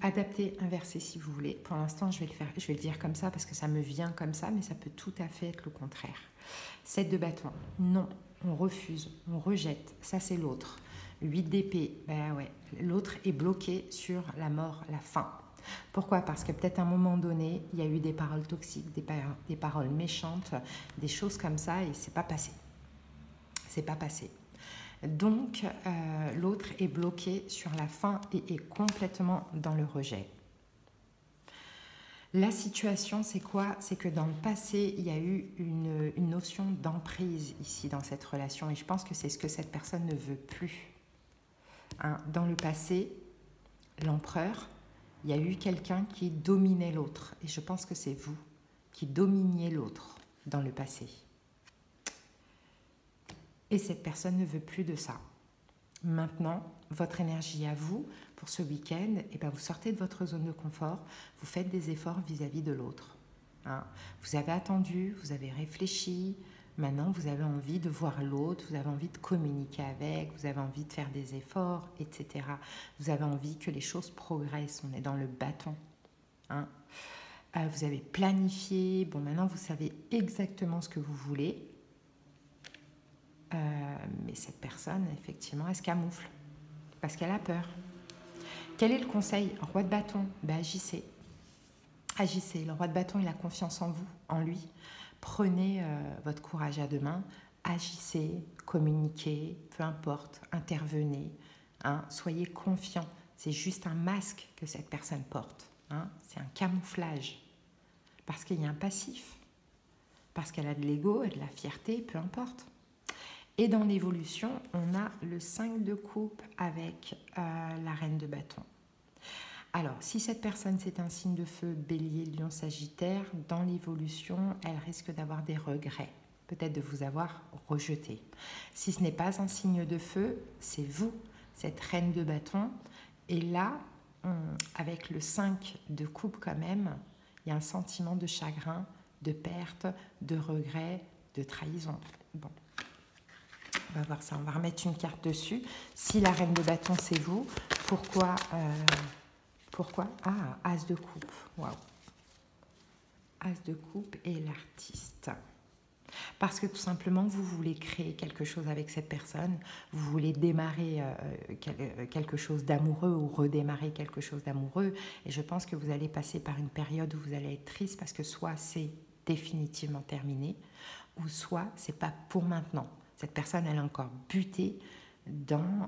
Adapté, inversé si vous voulez. Pour l'instant, je vais le dire comme ça parce que ça me vient comme ça, mais ça peut tout à fait être le contraire. 7 de bâton. Non, on refuse, on rejette. Ça, c'est l'autre. 8 d'épée. Ben ouais, l'autre est bloqué sur la mort, la fin. Pourquoi? Parce que peut-être à un moment donné, il y a eu des paroles toxiques, des paroles méchantes, des choses comme ça, et c'est pas passé. C'est pas passé. Donc, l'autre est bloqué sur la fin et est complètement dans le rejet. La situation, c'est quoi? C'est que dans le passé, il y a eu une notion d'emprise ici dans cette relation. Et je pense que c'est ce que cette personne ne veut plus. Hein, dans le passé, l'empereur, il y a eu quelqu'un qui dominait l'autre. Et je pense que c'est vous qui dominiez l'autre dans le passé. Et cette personne ne veut plus de ça. Maintenant, votre énergie à vous, pour ce week-end, eh ben, vous sortez de votre zone de confort, vous faites des efforts vis-à-vis de l'autre. Hein. Vous avez attendu, vous avez réfléchi, maintenant vous avez envie de voir l'autre, vous avez envie de communiquer avec, vous avez envie de faire des efforts, etc. Vous avez envie que les choses progressent, on est dans le bâton. Hein. Vous avez planifié, bon maintenant vous savez exactement ce que vous voulez, mais cette personne, effectivement, elle se camoufle parce qu'elle a peur. Quel est le conseil? Roi de bâton, ben, agissez. Agissez. Le roi de bâton, il a confiance en vous, en lui. Prenez votre courage à deux mains, agissez, communiquez, peu importe, intervenez. Hein, soyez confiants. C'est juste un masque que cette personne porte. Hein, c'est un camouflage. Parce qu'il y a un passif. Parce qu'elle a de l'ego et de la fierté, peu importe. Et dans l'évolution, on a le 5 de coupe avec la reine de bâton. Alors, si cette personne, c'est un signe de feu, bélier, lion, sagittaire, dans l'évolution, elle risque d'avoir des regrets, peut-être de vous avoir rejeté. Si ce n'est pas un signe de feu, c'est vous, cette reine de bâton. Et là, avec le 5 de coupe quand même, il y a un sentiment de chagrin, de perte, de regret, de trahison. Bon. On va voir ça, on va remettre une carte dessus. Si la reine de bâton, c'est vous, pourquoi Ah, as de coupe. Waouh. As de coupe et l'artiste. Parce que tout simplement, vous voulez créer quelque chose avec cette personne, vous voulez démarrer quelque chose d'amoureux ou redémarrer quelque chose d'amoureux. Et je pense que vous allez passer par une période où vous allez être triste parce que soit c'est définitivement terminé, ou soit c'est pas pour maintenant. Cette personne, elle est encore butée dans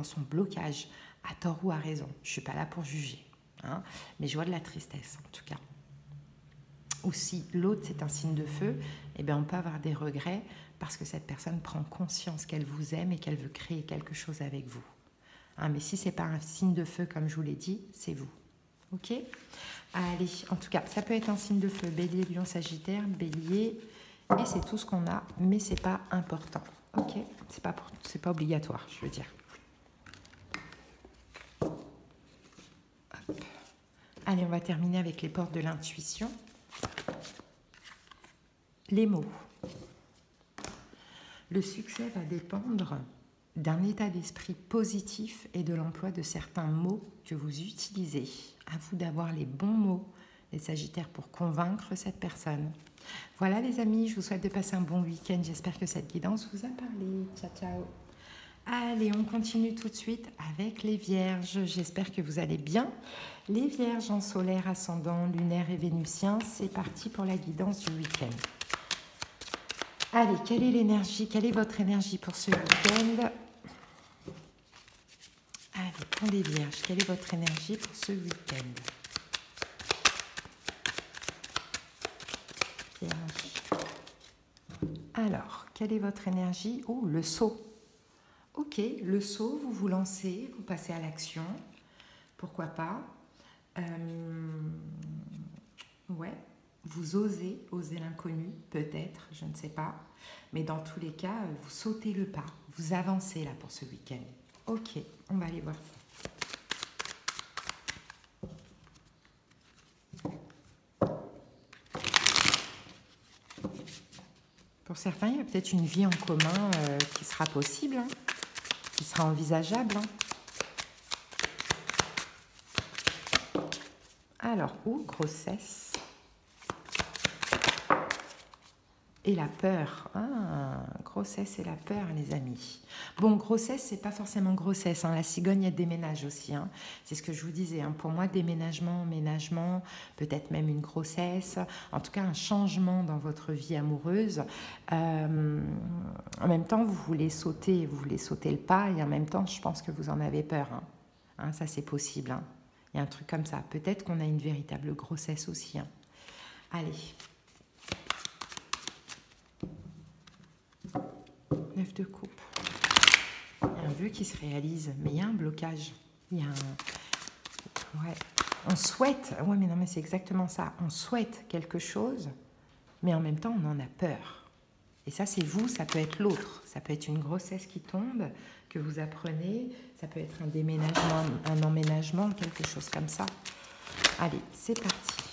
son blocage, à tort ou à raison. Je ne suis pas là pour juger, hein, mais je vois de la tristesse en tout cas. Ou si l'autre, c'est un signe de feu, eh bien, on peut avoir des regrets parce que cette personne prend conscience qu'elle vous aime et qu'elle veut créer quelque chose avec vous. Hein, mais si ce n'est pas un signe de feu, comme je vous l'ai dit, c'est vous. Ok? Allez, en tout cas, ça peut être un signe de feu. Bélier, lion, sagittaire, bélier... Et c'est tout ce qu'on a, mais c'est pas important. Ok, c'est pas obligatoire, je veux dire. Hop. Allez, on va terminer avec les portes de l'intuition. Les mots. Le succès va dépendre d'un état d'esprit positif et de l'emploi de certains mots que vous utilisez. À vous d'avoir les bons mots, les Sagittaires, pour convaincre cette personne. Voilà les amis, je vous souhaite de passer un bon week-end. J'espère que cette guidance vous a parlé. Ciao, ciao. Allez, on continue tout de suite avec les Vierges. J'espère que vous allez bien. Les Vierges en solaire, ascendant, lunaire et vénusien, c'est parti pour la guidance du week-end. Allez, quelle est l'énergie? Quelle est votre énergie pour ce week-end? Allez, pour les Vierges, quelle est votre énergie pour ce week-end? Vierge. Alors, quelle est votre énergie? Oh, le saut. Ok, le saut, vous vous lancez, vous passez à l'action. Pourquoi pas? Ouais, vous osez l'inconnu, peut-être, je ne sais pas. Mais dans tous les cas, vous sautez le pas, vous avancez là pour ce week-end. Ok, on va aller voir ça. Pour certains, il y a peut-être une vie en commun qui sera possible, hein, qui sera envisageable. Hein. Alors, grossesse. Et la peur. Ah, grossesse et la peur, les amis. Bon, grossesse, c'est pas forcément grossesse. Hein. La cigogne, elle déménage aussi. Hein. C'est ce que je vous disais. Hein. Pour moi, déménagement, emménagement, peut-être même une grossesse. En tout cas, un changement dans votre vie amoureuse. En même temps, vous voulez sauter le pas. Et en même temps, je pense que vous en avez peur. Hein. Hein, ça, c'est possible. Hein. Il y a un truc comme ça. Peut-être qu'on a une véritable grossesse aussi. Hein. Allez. 9 de coupe. Il y a un vœu qui se réalise, mais il y a un blocage. Il y a un... Ouais. On souhaite... Ouais, mais non, mais c'est exactement ça. On souhaite quelque chose, mais en même temps, on en a peur. Et ça, c'est vous, ça peut être l'autre. Ça peut être une grossesse qui tombe, que vous apprenez. Ça peut être un déménagement, un emménagement, quelque chose comme ça. Allez, c'est parti.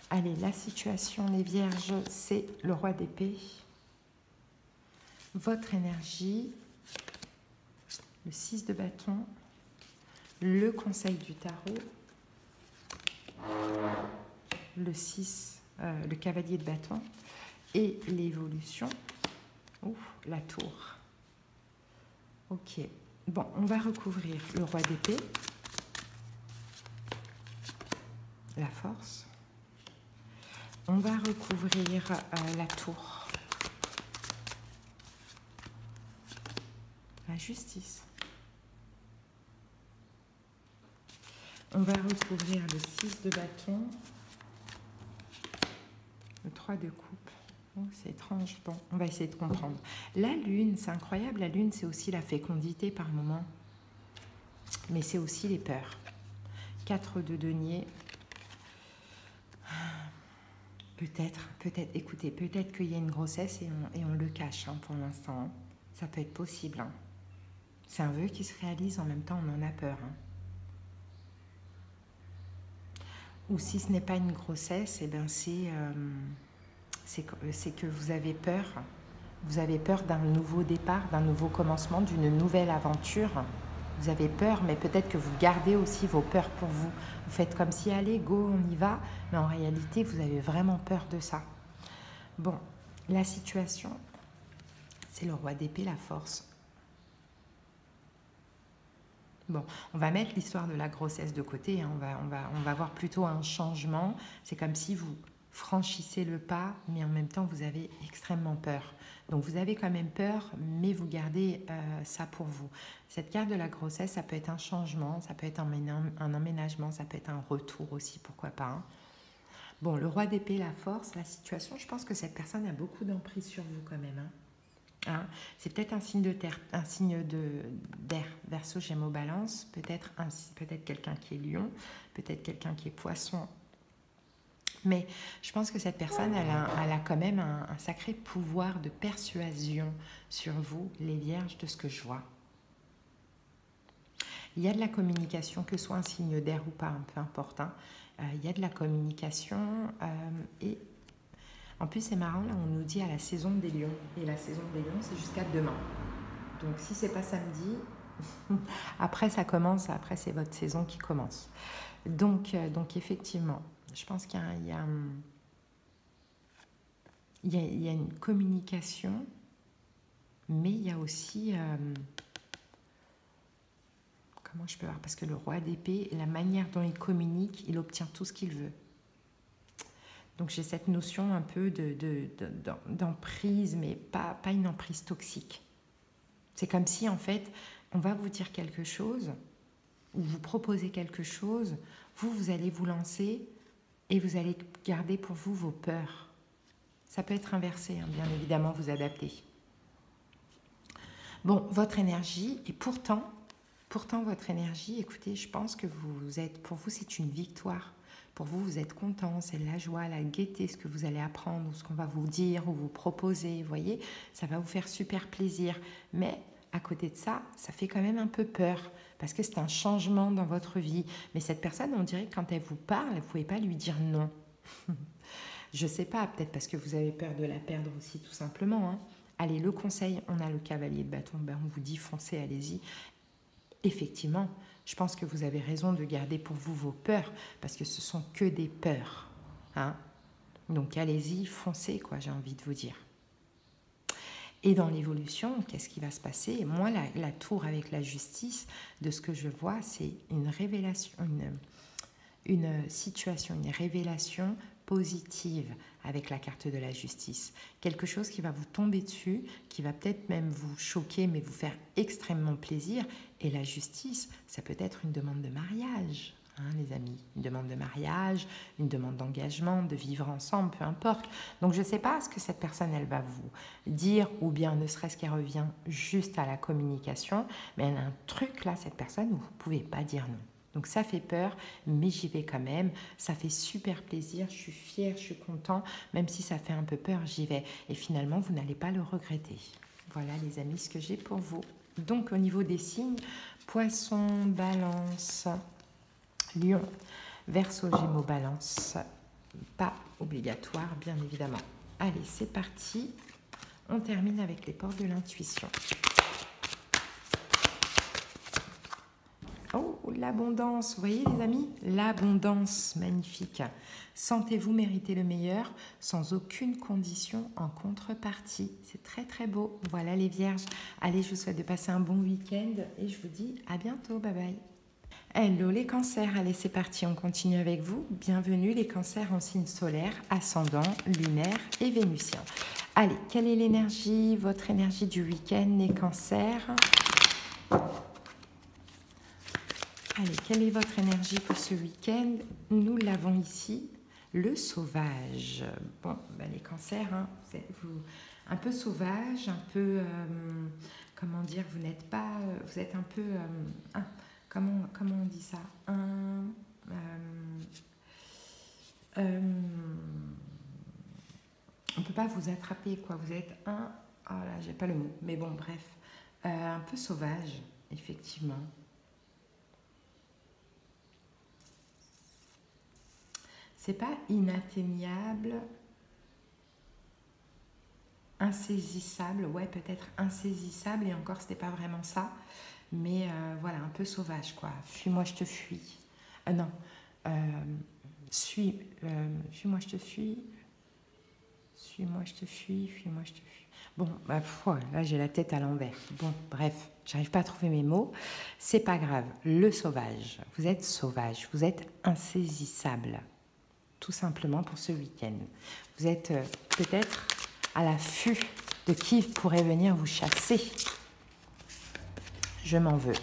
Allez, la situation, les vierges, c'est le roi d'épée. Votre énergie, le 6 de bâton, le conseil du tarot, le 6, le cavalier de bâton et l'évolution, la tour. Ok, bon, on va recouvrir le roi d'épée, la force. On va recouvrir la tour, la justice. On va recouvrir le 6 de bâton, le 3 de coupe. Oh, c'est étrange. Bon, on va essayer de comprendre. La lune, c'est incroyable. La lune, c'est aussi la fécondité par moment. Mais c'est aussi les peurs. 4 de denier. Peut-être, écoutez, peut-être qu'il y a une grossesse et on le cache pour l'instant. Hein. Ça peut être possible. Hein. C'est un vœu qui se réalise, en même temps on en a peur. Hein. Ou si ce n'est pas une grossesse, eh ben c'est que vous avez peur. Vous avez peur d'un nouveau départ, d'un nouveau commencement, d'une nouvelle aventure. Vous avez peur, mais peut-être que vous gardez aussi vos peurs pour vous. Vous faites comme si, allez, go, on y va. Mais en réalité, vous avez vraiment peur de ça. Bon, la situation, c'est le roi d'épée, la force. Bon, on va mettre l'histoire de la grossesse de côté. Hein. On va voir plutôt un changement. C'est comme si vous franchissez le pas, mais en même temps, vous avez extrêmement peur. Donc, vous avez quand même peur, mais vous gardez ça pour vous. Cette carte de la grossesse, ça peut être un changement, ça peut être un emménagement, ça peut être un retour aussi, pourquoi pas. Hein. Bon, le roi d'épée, la force, la situation, je pense que cette personne a beaucoup d'emprise sur vous quand même. Hein. Hein, c'est peut-être un signe de terre, un signe d'air, Verseau, Gémeaux, Balance, peut-être quelqu'un qui est Lion, peut-être quelqu'un qui est Poisson. Mais je pense que cette personne, elle a quand même un sacré pouvoir de persuasion sur vous, les vierges, de ce que je vois. Il y a de la communication, que ce soit un signe d'air ou pas, peu importe. Hein. Il y a de la communication et en plus, c'est marrant, là, on nous dit à la saison des lions. Et la saison des lions, c'est jusqu'à demain. Donc, si c'est pas samedi, après, ça commence. Après, c'est votre saison qui commence. Donc effectivement, je pense qu'il y a une communication, mais il y a aussi... comment je peux voir? Parce que le roi d'épée, la manière dont il communique, il obtient tout ce qu'il veut. Donc j'ai cette notion un peu d'emprise, mais pas une emprise toxique. C'est comme si en fait, on va vous dire quelque chose, ou vous proposer quelque chose, vous allez vous lancer et vous allez garder pour vous vos peurs. Ça peut être inversé, hein, bien évidemment, vous adaptez. Bon, votre énergie, et pourtant votre énergie, écoutez, je pense que pour vous c'est une victoire. Pour vous, vous êtes content, c'est la joie, la gaieté, ce que vous allez apprendre, ou ce qu'on va vous dire, ou vous proposer, vous voyez, ça va vous faire super plaisir. Mais à côté de ça, ça fait quand même un peu peur, parce que c'est un changement dans votre vie. Mais cette personne, on dirait que quand elle vous parle, vous ne pouvez pas lui dire non. Je ne sais pas, peut-être parce que vous avez peur de la perdre aussi, tout simplement. Hein. Allez, le conseil, on a le cavalier de bâton, ben on vous dit foncez, allez-y. Effectivement, je pense que vous avez raison de garder pour vous vos peurs, parce que ce sont que des peurs. Hein. Donc allez-y, foncez, quoi, j'ai envie de vous dire. Et dans l'évolution, qu'est-ce qui va se passer? Moi, la tour avec la justice, de ce que je vois, c'est une révélation, une situation, une révélation positive avec la carte de la justice. Quelque chose qui va vous tomber dessus, qui va peut-être même vous choquer, mais vous faire extrêmement plaisir. Et la justice, ça peut être une demande de mariage, hein, les amis. Une demande de mariage, une demande d'engagement, de vivre ensemble, peu importe. Donc je ne sais pas ce que cette personne, elle va vous dire, ou bien ne serait-ce qu'elle revient juste à la communication, mais elle a un truc là, cette personne, où vous ne pouvez pas dire non. Donc ça fait peur, mais j'y vais quand même. Ça fait super plaisir, je suis fière, je suis content. Même si ça fait un peu peur, j'y vais. Et finalement, vous n'allez pas le regretter. Voilà les amis, ce que j'ai pour vous. Donc au niveau des signes, Poisson, Balance, Lion, Verseau, Gémeaux, Balance. Pas obligatoire, bien évidemment. Allez, c'est parti. On termine avec les portes de l'intuition. Oh, l'abondance. Vous voyez les amis? L'abondance, magnifique. Sentez-vous mériter le meilleur sans aucune condition en contrepartie. C'est très très beau. Voilà les vierges. Allez, je vous souhaite de passer un bon week-end et je vous dis à bientôt. Bye bye. Hello les cancers, allez c'est parti, on continue avec vous. Bienvenue les cancers en signe solaire, ascendant, lunaire et vénusien. Allez, quelle est l'énergie, votre énergie du week-end les cancers? Allez, quelle est votre énergie pour ce week-end? Nous l'avons ici, le sauvage. Bon, ben les cancers, hein, vous, un peu sauvage, un peu, comment dire, vous n'êtes pas, vous êtes un peu... Comment on dit ça? On ne peut pas vous attraper, quoi. Vous êtes un... Oh là, j'ai pas le mot. Mais bon, bref. Un peu sauvage, effectivement. C'est pas inatteignable, insaisissable. Ouais, peut-être insaisissable. Et encore, c'était pas vraiment ça. Mais voilà, un peu sauvage, quoi. Fuis-moi, je te fuis. Non. Fuis-moi, je te fuis. Suis-moi, je te fuis. Fuis-moi, je te fuis. Bon, bah, là, j'ai la tête à l'envers. Bon, bref, j'arrive pas à trouver mes mots. C'est pas grave. Le sauvage. Vous êtes sauvage. Vous êtes insaisissable. Tout simplement pour ce week-end. Vous êtes peut-être à l'affût de qui pourrait venir vous chasser. Je m'en veux.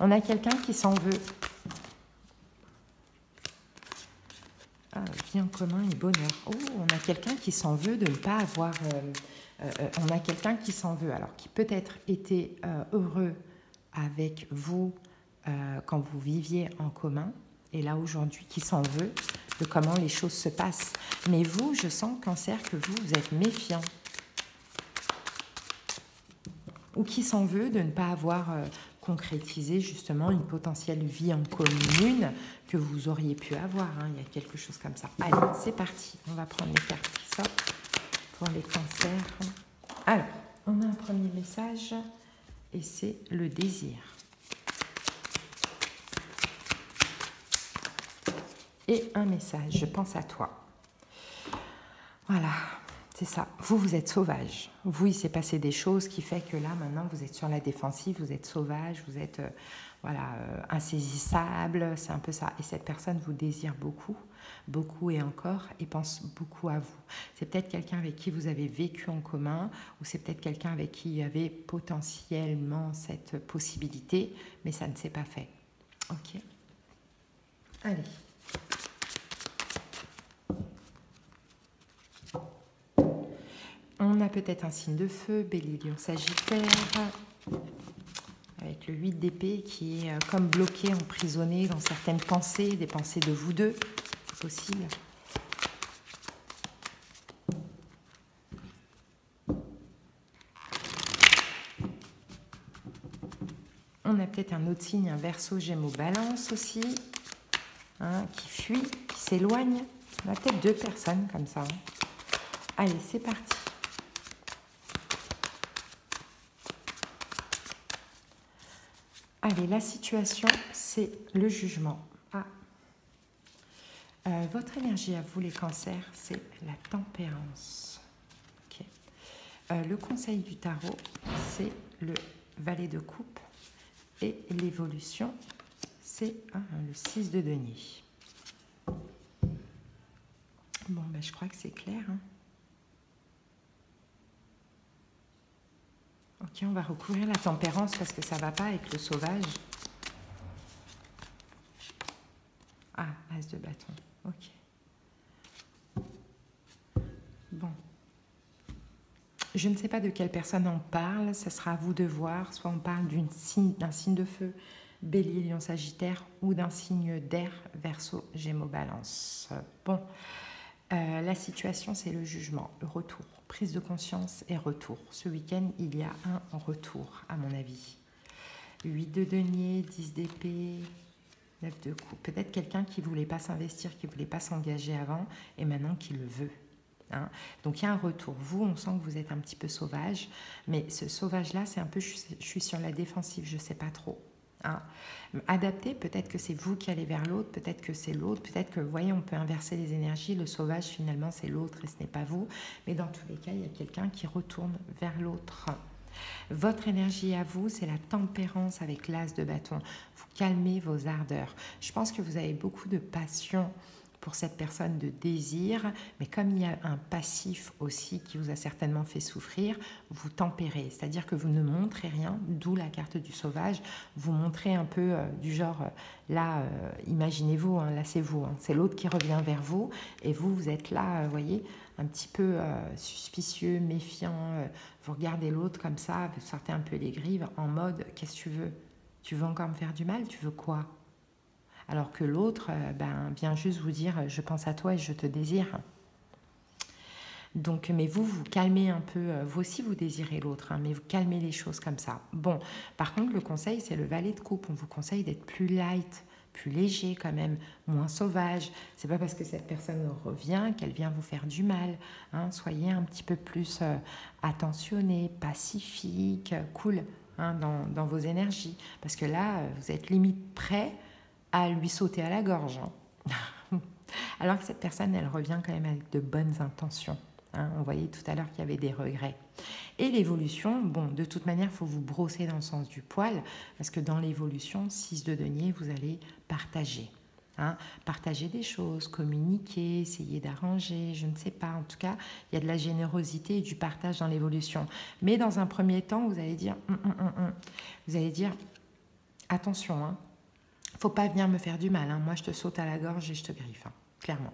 On a quelqu'un qui s'en veut. Ah, vie en commun et bonheur. Oh, on a quelqu'un qui s'en veut de ne pas avoir... on a quelqu'un qui s'en veut, alors qui peut-être était heureux avec vous quand vous viviez en commun, et là aujourd'hui qui s'en veut de comment les choses se passent. Mais vous, je sens, cancer, que vous êtes méfiant. Ou qui s'en veut de ne pas avoir concrétisé justement une potentielle vie en commune que vous auriez pu avoir. Hein. Il y a quelque chose comme ça. Allez, c'est parti. On va prendre les cartes qui sortent pour les cancers. Alors, on a un premier message et c'est le désir. Et un message, je pense à toi. Voilà. C'est ça. Vous, vous êtes sauvage. Vous, il s'est passé des choses qui fait que là, maintenant, vous êtes sur la défensive, vous êtes sauvage, vous êtes voilà, insaisissable. C'est un peu ça. Et cette personne vous désire beaucoup, beaucoup et encore, et pense beaucoup à vous. C'est peut-être quelqu'un avec qui vous avez vécu en commun, ou c'est peut-être quelqu'un avec qui il y avait potentiellement cette possibilité, mais ça ne s'est pas fait. Ok. Allez. On a peut-être un signe de feu, Bélier, Lion, Sagittaire, avec le 8 d'épée qui est comme bloqué, emprisonné dans certaines pensées, des pensées de vous deux, c'est possible. On a peut-être un autre signe, un Verseau, Gémeaux, Balance aussi, hein, qui fuit, qui s'éloigne. On a peut-être deux personnes comme ça. Hein. Allez, c'est parti. Allez, la situation, c'est le jugement. Ah. Votre énergie à vous, les cancers, c'est la tempérance. Okay. Le conseil du tarot, c'est le valet de coupe. Et l'évolution, c'est le 6 de denier. Bon, ben, je crois que c'est clair. Hein. Ok, on va recouvrir la tempérance parce que ça ne va pas avec le sauvage. Ah, as de bâton. Ok. Bon. Je ne sais pas de quelle personne on parle. Ce sera à vous de voir. Soit on parle d'un signe de feu, Bélier, Lion, Sagittaire ou d'un signe d'air, Verseau, Gémeaux, Balance. Bon, la situation, c'est le jugement, le retour, prise de conscience et retour. Ce week-end, il y a un retour, à mon avis. 8 de denier, 10 d'épée, 9 de coupe. Peut-être quelqu'un qui ne voulait pas s'investir, qui ne voulait pas s'engager avant et maintenant qui le veut. Hein. Donc il y a un retour. Vous, on sent que vous êtes un petit peu sauvage, mais ce sauvage-là, c'est un peu, je suis sur la défensive, je ne sais pas trop. Hein. Adapter, peut-être que c'est vous qui allez vers l'autre, peut-être que c'est l'autre, peut-être que, vous voyez, on peut inverser les énergies. Le sauvage, finalement, c'est l'autre et ce n'est pas vous. Mais dans tous les cas, il y a quelqu'un qui retourne vers l'autre. Votre énergie à vous, c'est la tempérance avec l'as de bâton. Vous calmez vos ardeurs. Je pense que vous avez beaucoup de passion pour cette personne, de désir, mais comme il y a un passif aussi qui vous a certainement fait souffrir, vous tempérez, c'est-à-dire que vous ne montrez rien, d'où la carte du sauvage, vous montrez un peu du genre, là, imaginez-vous, hein, là c'est vous, hein, c'est l'autre qui revient vers vous, et vous, vous êtes là, vous voyez, un petit peu suspicieux, méfiant, vous regardez l'autre comme ça, vous sortez un peu les grives, en mode, qu'est-ce que tu veux? Tu veux encore me faire du mal? Tu veux quoi? Alors que l'autre vient juste vous dire « je pense à toi et je te désire ». Donc, mais vous calmez un peu, vous aussi vous désirez l'autre, hein, mais vous calmez les choses comme ça. Bon, par contre, le conseil, c'est le valet de coupe. On vous conseille d'être plus light, plus léger quand même, moins sauvage. C'est pas parce que cette personne revient qu'elle vient vous faire du mal. Hein. Soyez un petit peu plus attentionné, pacifique, cool hein, dans vos énergies. Parce que là, vous êtes limite prêt à lui sauter à la gorge. Hein. Alors que cette personne, elle revient quand même avec de bonnes intentions. Hein. On voyait tout à l'heure qu'il y avait des regrets. Et l'évolution, bon, de toute manière, il faut vous brosser dans le sens du poil, parce que dans l'évolution, 6 de denier, vous allez partager. Hein. Partager des choses, communiquer, essayer d'arranger, je ne sais pas. En tout cas, il y a de la générosité et du partage dans l'évolution. Mais dans un premier temps, vous allez dire, vous allez dire, attention, hein, faut pas venir me faire du mal, hein. Moi je te saute à la gorge et je te griffe, hein, clairement.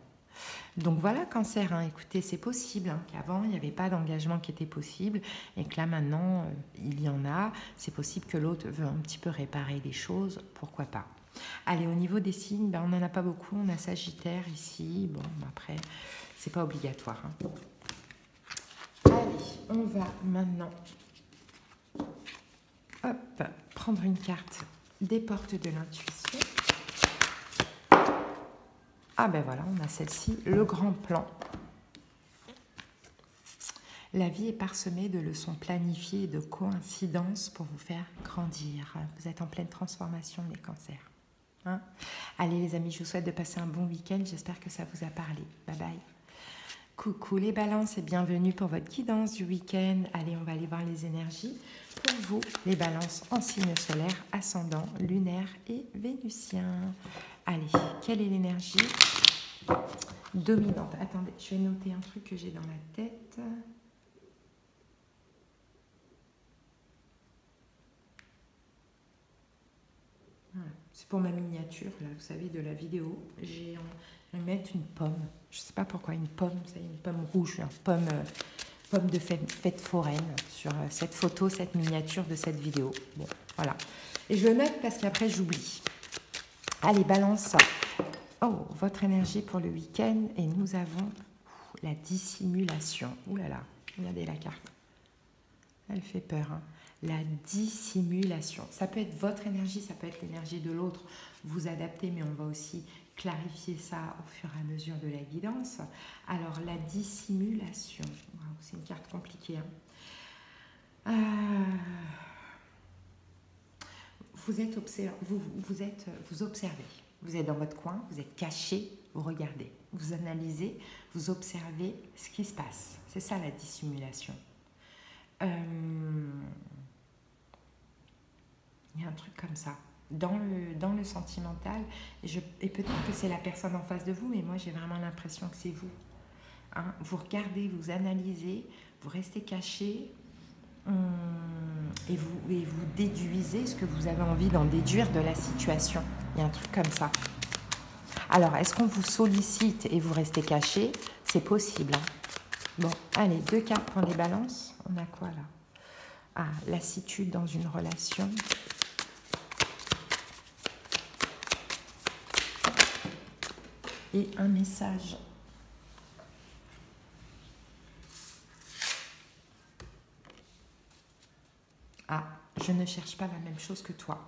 Donc voilà, Cancer, hein, écoutez, c'est possible hein, qu'avant il n'y avait pas d'engagement qui était possible et que là maintenant il y en a. C'est possible que l'autre veut un petit peu réparer les choses, pourquoi pas. Allez, au niveau des signes, on n'en a pas beaucoup, on a Sagittaire ici, bon après c'est pas obligatoire. Hein. Allez, on va maintenant prendre une carte des portes de l'intuition. Ah ben voilà, on a celle-ci, le grand plan. La vie est parsemée de leçons planifiées et de coïncidences pour vous faire grandir. Vous êtes en pleine transformation, les cancers. Hein? Allez les amis, je vous souhaite de passer un bon week-end. J'espère que ça vous a parlé. Bye bye. Coucou les balances et bienvenue pour votre guidance du week-end. Allez, on va aller voir les énergies pour vous, les balances en signe solaire, ascendant, lunaire et vénusien. Allez, quelle est l'énergie dominante? Attendez, je vais noter un truc que j'ai dans la tête. Voilà. C'est pour ma miniature, là, vous savez, de la vidéo. J'ai mettre une pomme. Je ne sais pas pourquoi, une pomme, vous savez, une pomme rouge, une pomme de fête foraine sur cette photo, cette miniature de cette vidéo. Bon, voilà. Et je le note parce qu'après, j'oublie. Allez, balance. Oh, votre énergie pour le week-end. Et nous avons la dissimulation. Ouh là là, regardez la carte. Elle fait peur, hein. La dissimulation. Ça peut être votre énergie, ça peut être l'énergie de l'autre. Vous adaptez, mais on va aussi clarifier ça au fur et à mesure de la guidance. Alors, la dissimulation. Wow, c'est une carte compliquée. Hein. Vous observez. Vous êtes dans votre coin, vous êtes caché, vous regardez. Vous analysez, vous observez ce qui se passe. C'est ça la dissimulation. Il y a un truc comme ça. Dans le sentimental, et peut-être que c'est la personne en face de vous, mais moi j'ai vraiment l'impression que c'est vous. Hein, vous regardez, vous analysez, vous restez caché et vous déduisez ce que vous avez envie d'en déduire de la situation. Il y a un truc comme ça. Alors, est-ce qu'on vous sollicite et vous restez caché? C'est possible. Hein. Bon, allez, 2 cartes pour les balances. On a quoi là? Ah, lassitude dans une relation. Et un message. Ah, je ne cherche pas la même chose que toi.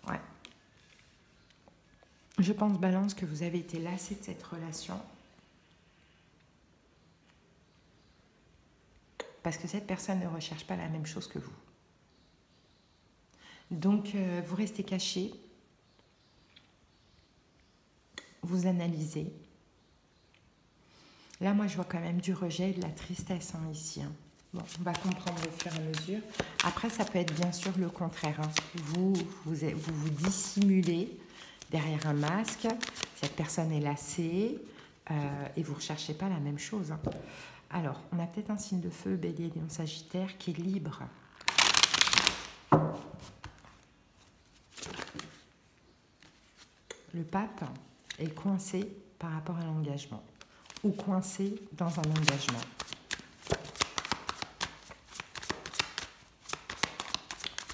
Ouais. Je pense, Balance, que vous avez été lassé de cette relation. Parce que cette personne ne recherche pas la même chose que vous. Donc, vous restez caché. Vous analysez. Là, moi, je vois quand même du rejet et de la tristesse ici. Bon, on va comprendre au fur et à mesure. Après, ça peut être bien sûr le contraire. Vous dissimulez derrière un masque. Cette personne est lassée et vous ne recherchez pas la même chose. Alors, on a peut-être un signe de feu, Bélier, Lion, Sagittaire, qui est libre. Le pape est coincé par rapport à l'engagement ou coincé dans un engagement.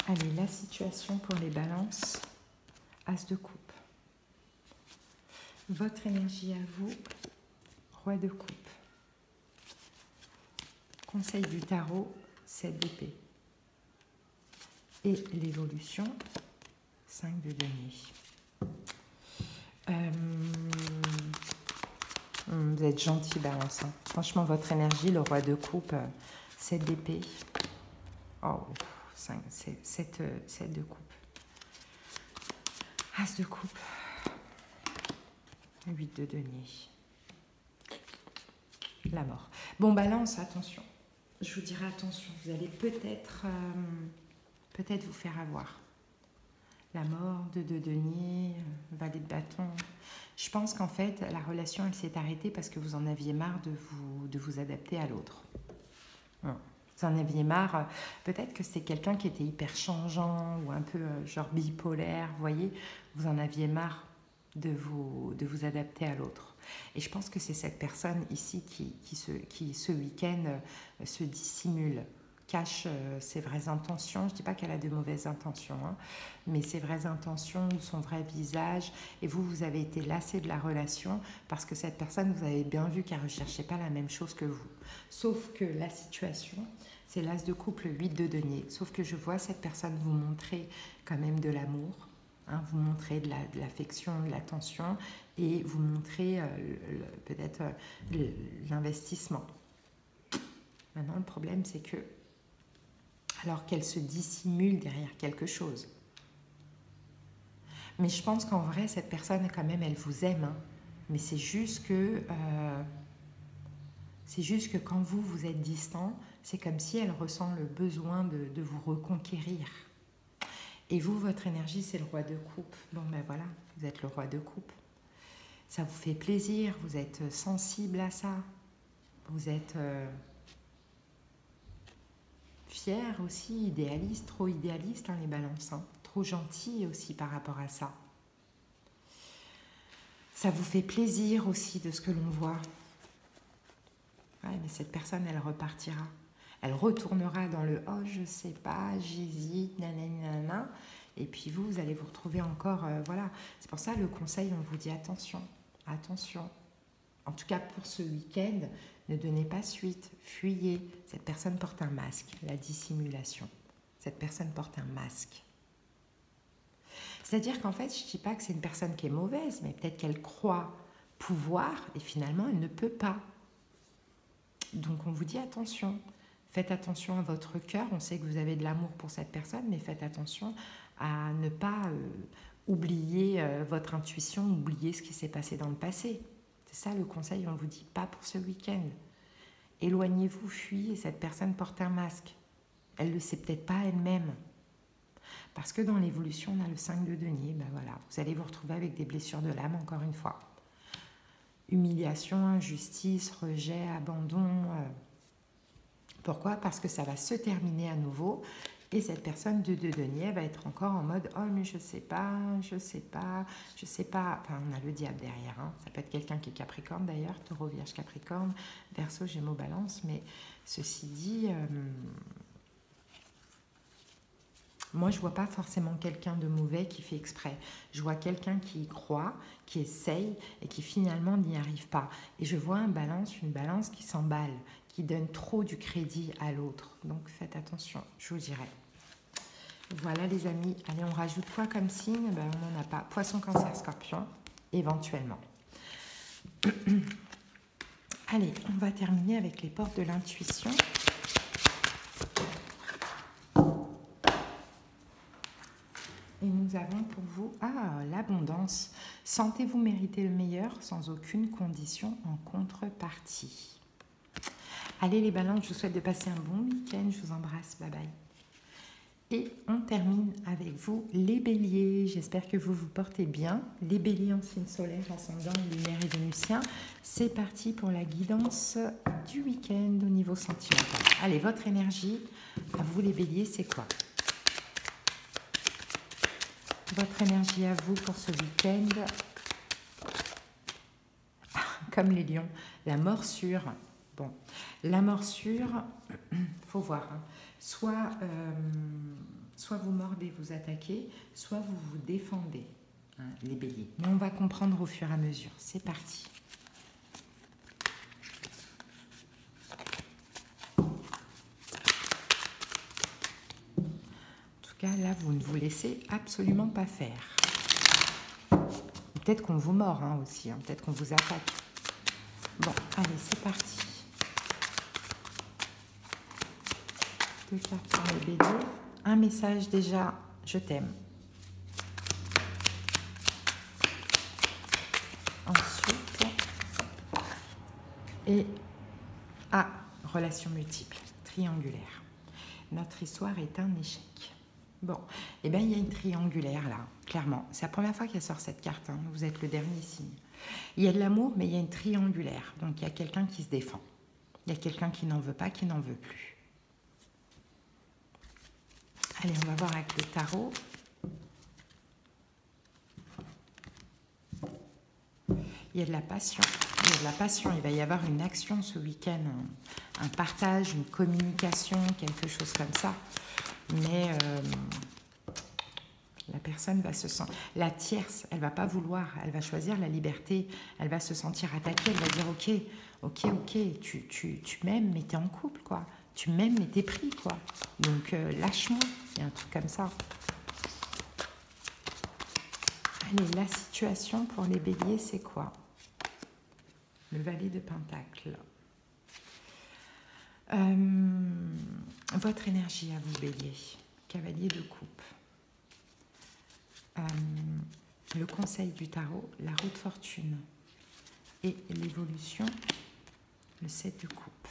Allez, la situation pour les balances, As de coupe. Votre énergie à vous, Roi de coupe. Conseil du tarot, 7 d'épée. Et l'évolution, 5 de denier. Vous êtes gentil, Balance. Franchement, votre énergie, le Roi de coupe, 7 d'épée. Oh, 5, 7 de coupe. As de coupe. 8 de denier. La mort. Bon, Balance, attention. Je vous dirais attention. Vous allez peut-être vous faire avoir. La mort, 2 de denier, valet de bâton. Je pense qu'en fait, la relation, elle s'est arrêtée parce que vous en aviez marre de vous adapter à l'autre. Vous en aviez marre. Peut-être que c'était quelqu'un qui était hyper changeant ou un peu genre bipolaire, vous voyez. Vous en aviez marre de vous adapter à l'autre. Et je pense que c'est cette personne ici qui ce week-end se dissimule, cache ses vraies intentions. Je ne dis pas qu'elle a de mauvaises intentions, mais ses vraies intentions, son vrai visage. Et vous avez été lassé de la relation parce que cette personne, vous avez bien vu qu'elle ne recherchait pas la même chose que vous. Sauf que la situation, c'est l'As de coupe, le 8 de denier. Sauf que je vois cette personne vous montrer quand même de l'amour. Vous montrez de l'affection, de l'attention et vous montrez peut-être l'investissement. Maintenant, le problème, c'est que, alors qu'elle se dissimule derrière quelque chose. Mais je pense qu'en vrai, cette personne, quand même, elle vous aime. Mais c'est juste que quand vous êtes distant, c'est comme si elle ressent le besoin de vous reconquérir. Et vous, votre énergie, c'est le Roi de coupe. Bon, ben voilà, vous êtes le Roi de coupe. Ça vous fait plaisir, vous êtes sensible à ça. Vous êtes fier aussi, idéaliste, trop idéaliste, les balances. Trop gentil aussi par rapport à ça. Ça vous fait plaisir aussi de ce que l'on voit. Ouais, mais cette personne, elle repartira. Elle retournera dans le « oh, je sais pas, j'hésite, nanana ». Et puis vous allez vous retrouver encore, voilà. C'est pour ça, le conseil, on vous dit attention, attention. En tout cas, pour ce week-end, ne donnez pas suite, fuyez. Cette personne porte un masque, la dissimulation. Cette personne porte un masque. C'est-à-dire qu'en fait, je ne dis pas que c'est une personne qui est mauvaise, mais peut-être qu'elle croit pouvoir et finalement, elle ne peut pas. Donc, on vous dit attention. Faites attention à votre cœur. On sait que vous avez de l'amour pour cette personne, mais faites attention à ne pas oublier votre intuition, oublier ce qui s'est passé dans le passé. C'est ça le conseil, on ne vous dit pas pour ce week-end. Éloignez-vous, fuyez, cette personne porte un masque. Elle ne le sait peut-être pas elle-même. Parce que dans l'évolution, on a le 5 de denier, ben voilà, vous allez vous retrouver avec des blessures de l'âme, encore une fois. Humiliation, injustice, rejet, abandon. Pourquoi? Parce que ça va se terminer à nouveau. Et cette personne de denier va être encore en mode « oh mais je sais pas, je sais pas, je sais pas ». Enfin, on a le diable derrière. Ça peut être quelqu'un qui est Capricorne d'ailleurs, Taureau, Vierge, Capricorne, Verseau, Gémeaux, Balance. Mais ceci dit, Moi, je ne vois pas forcément quelqu'un de mauvais qui fait exprès. Je vois quelqu'un qui y croit, qui essaye et qui finalement n'y arrive pas. Et je vois une balance qui s'emballe, qui donne trop du crédit à l'autre. Donc faites attention, je vous dirais. Voilà les amis. Allez, on rajoute quoi comme signe? Ben, on n'en a pas. Poisson, Cancer, Scorpion, éventuellement. Allez, on va terminer avec les portes de l'intuition. Et nous avons pour vous, l'abondance. Sentez-vous mériter le meilleur sans aucune condition en contrepartie. Allez les balances, je vous souhaite de passer un bon week-end. Je vous embrasse, bye bye. Et on termine avec vous, les béliers. J'espère que vous vous portez bien. Les béliers en signe solaire, ascendant, lunaire et vénusien. C'est parti pour la guidance du week-end au niveau sentimental. Allez, votre énergie, à vous les béliers, c'est quoi? Votre énergie à vous pour ce week-end, comme les lions, la morsure. Bon, la morsure, faut voir. Hein. Soit vous mordez, vous attaquez, soit vous vous défendez, hein, les béliers. Mais on va comprendre au fur et à mesure. C'est parti. Là, vous ne vous laissez absolument pas faire. Peut-être qu'on vous mord hein, aussi, hein, peut-être qu'on vous attaque. Bon, allez, c'est parti. 2 cartes pour les béliers. Un message déjà, je t'aime. Ensuite, et relation multiple, triangulaire. Notre histoire est un échec. Bon, eh bien, il y a une triangulaire là, clairement. C'est la première fois qu'elle sort cette carte. Hein. Vous êtes le dernier signe. Il y a de l'amour, mais il y a une triangulaire. Donc, il y a quelqu'un qui se défend. Il y a quelqu'un qui n'en veut pas, qui n'en veut plus. Allez, on va voir avec le tarot. Il y a de la passion. Il y a de la passion. Il va y avoir une action ce week-end. Un partage, une communication, quelque chose comme ça. Mais la personne va se sentir... La tierce, elle ne va pas vouloir, elle va choisir la liberté, elle va se sentir attaquée, elle va dire ok, tu m'aimes, mais tu es en couple, quoi. Tu m'aimes, mais tu es pris, quoi. Donc lâche-moi, il y a un truc comme ça. Allez, la situation pour les béliers, c'est quoi? Le valet de Pentacle. Votre énergie à vous, bélier. Cavalier de coupe. Le conseil du tarot, la roue de fortune. Et l'évolution, le 7 de coupe.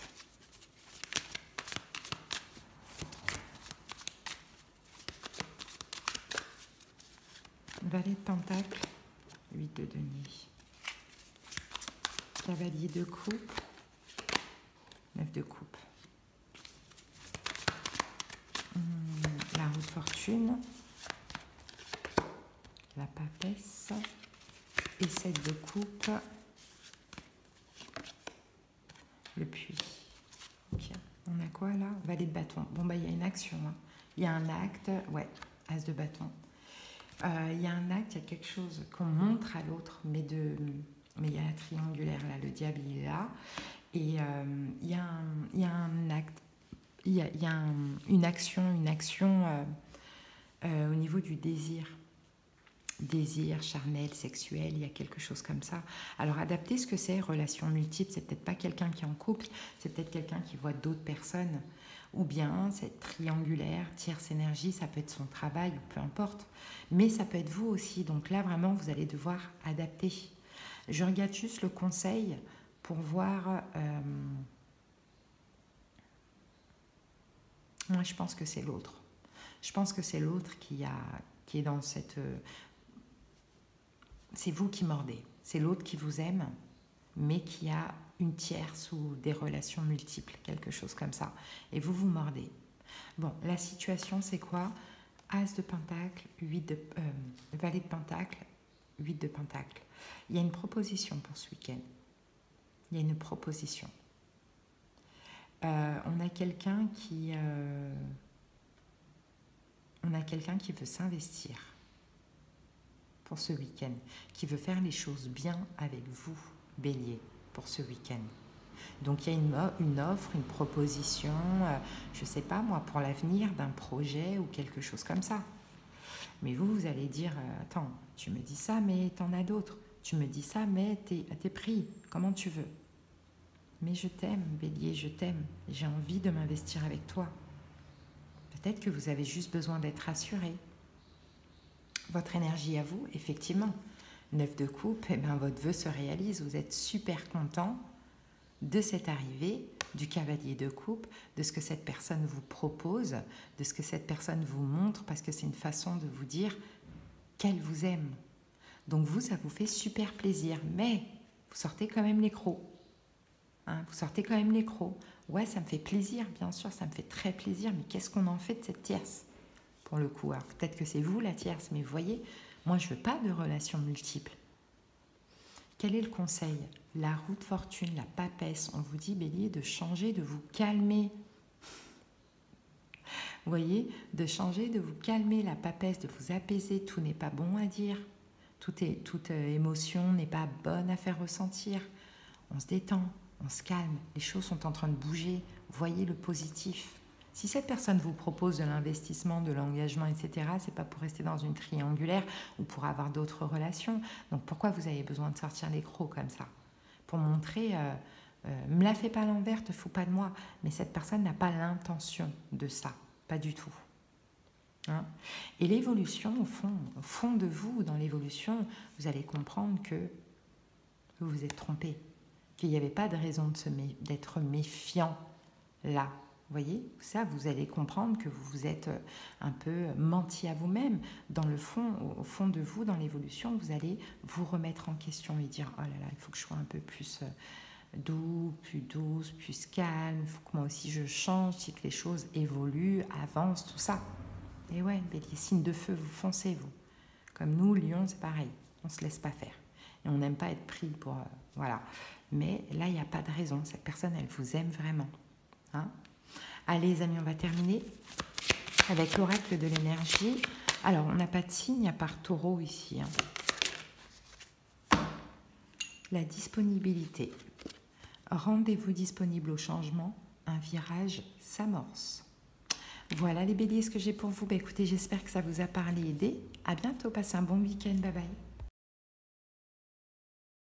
Valet de Pentacle, 8 de denier. Cavalier de coupe, 9 de coupe. La roue de fortune, la papesse et 7 de coupe, le puits. Okay. On a quoi là? Valet de bâton. Bon, bah il y a une action. Hein. Il y a un acte, ouais, as de bâton. Il y a un acte, il y a quelque chose qu'on montre à l'autre, mais il y a la triangulaire là, le diable il est là. Et il y a un acte, il y a une action au niveau du désir. Désir charnel, sexuel, il y a quelque chose comme ça. Alors adaptez ce que c'est, relation multiple, c'est peut-être pas quelqu'un qui est en couple, c'est peut-être quelqu'un qui voit d'autres personnes, ou bien c'est triangulaire, tierce énergie, ça peut être son travail, ou peu importe, mais ça peut être vous aussi, donc là vraiment vous allez devoir adapter. Je regarde juste le conseil pour voir, moi je pense que c'est l'autre. Je pense que c'est l'autre qui est dans cette... C'est vous qui mordez, c'est l'autre qui vous aime, mais qui a une tierce ou des relations multiples, quelque chose comme ça. Et vous vous mordez. Bon, la situation, c'est quoi? As de Pentacle, Valet de Pentacle, 8 de Pentacle. Il y a une proposition pour ce week-end. Il y a une proposition. On a quelqu'un qui... on a quelqu'un qui veut s'investir pour ce week-end, qui veut faire les choses bien avec vous, Bélier, pour ce week-end. Donc il y a une offre, une proposition, je ne sais pas moi, pour l'avenir d'un projet ou quelque chose comme ça. Mais vous allez dire, attends, tu me dis ça, mais t'en as d'autres. Tu me dis ça, mais t'es pris. Comment tu veux? Mais je t'aime, Bélier, je t'aime. J'ai envie de m'investir avec toi. Peut-être que vous avez juste besoin d'être rassuré. Votre énergie à vous, effectivement. 9 de coupe, eh bien, votre vœu se réalise. Vous êtes super content de cette arrivée du cavalier de coupe, de ce que cette personne vous propose, de ce que cette personne vous montre, parce que c'est une façon de vous dire qu'elle vous aime. Donc vous, ça vous fait super plaisir, mais vous sortez quand même les crocs. Hein, vous sortez quand même les crocs. Ouais, ça me fait plaisir, bien sûr, ça me fait très plaisir, mais qu'est-ce qu'on en fait de cette tierce? Pour le coup, alors peut-être que c'est vous la tierce, mais vous voyez, moi je veux pas de relations multiples. Quel est le conseil? La roue de fortune, la papesse, on vous dit, Bélier, de changer, de vous calmer. Vous voyez, de changer, de vous calmer, la papesse, de vous apaiser. Tout n'est pas bon à dire. Toute émotion n'est pas bonne à faire ressentir. On se détend, on se calme. Les choses sont en train de bouger. Voyez le positif. Si cette personne vous propose de l'investissement, de l'engagement, etc., c'est pas pour rester dans une triangulaire ou pour avoir d'autres relations. Donc pourquoi vous avez besoin de sortir les crocs comme ça? Pour montrer, me la fais pas à l'envers, te fous pas de moi. Mais cette personne n'a pas l'intention de ça, pas du tout. Hein? Et l'évolution, au fond de vous, dans l'évolution, vous allez comprendre que vous vous êtes trompé, qu'il n'y avait pas de raison d'être méfiant là. Vous voyez, ça, vous allez comprendre que vous vous êtes un peu menti à vous-même. Dans le fond, au fond de vous, dans l'évolution, vous allez vous remettre en question et dire « Oh là là, il faut que je sois un peu plus douce, plus calme. Il faut que moi aussi je change, que les choses évoluent, avancent, tout ça. » Et ouais, Bélier, signe de feu, vous foncez, vous. Comme nous, Lion, c'est pareil. On ne se laisse pas faire. Et on n'aime pas être pris pour... voilà. Mais là, il n'y a pas de raison. Cette personne, elle vous aime vraiment. Hein? Allez les amis, on va terminer avec l'oracle de l'énergie. Alors, on n'a pas de signe à part taureau ici. Hein. La disponibilité. Rendez-vous disponible au changement. Un virage s'amorce. Voilà les béliers, ce que j'ai pour vous. Bah, écoutez, j'espère que ça vous a parlé et aidé. À bientôt, passez un bon week-end. Bye bye.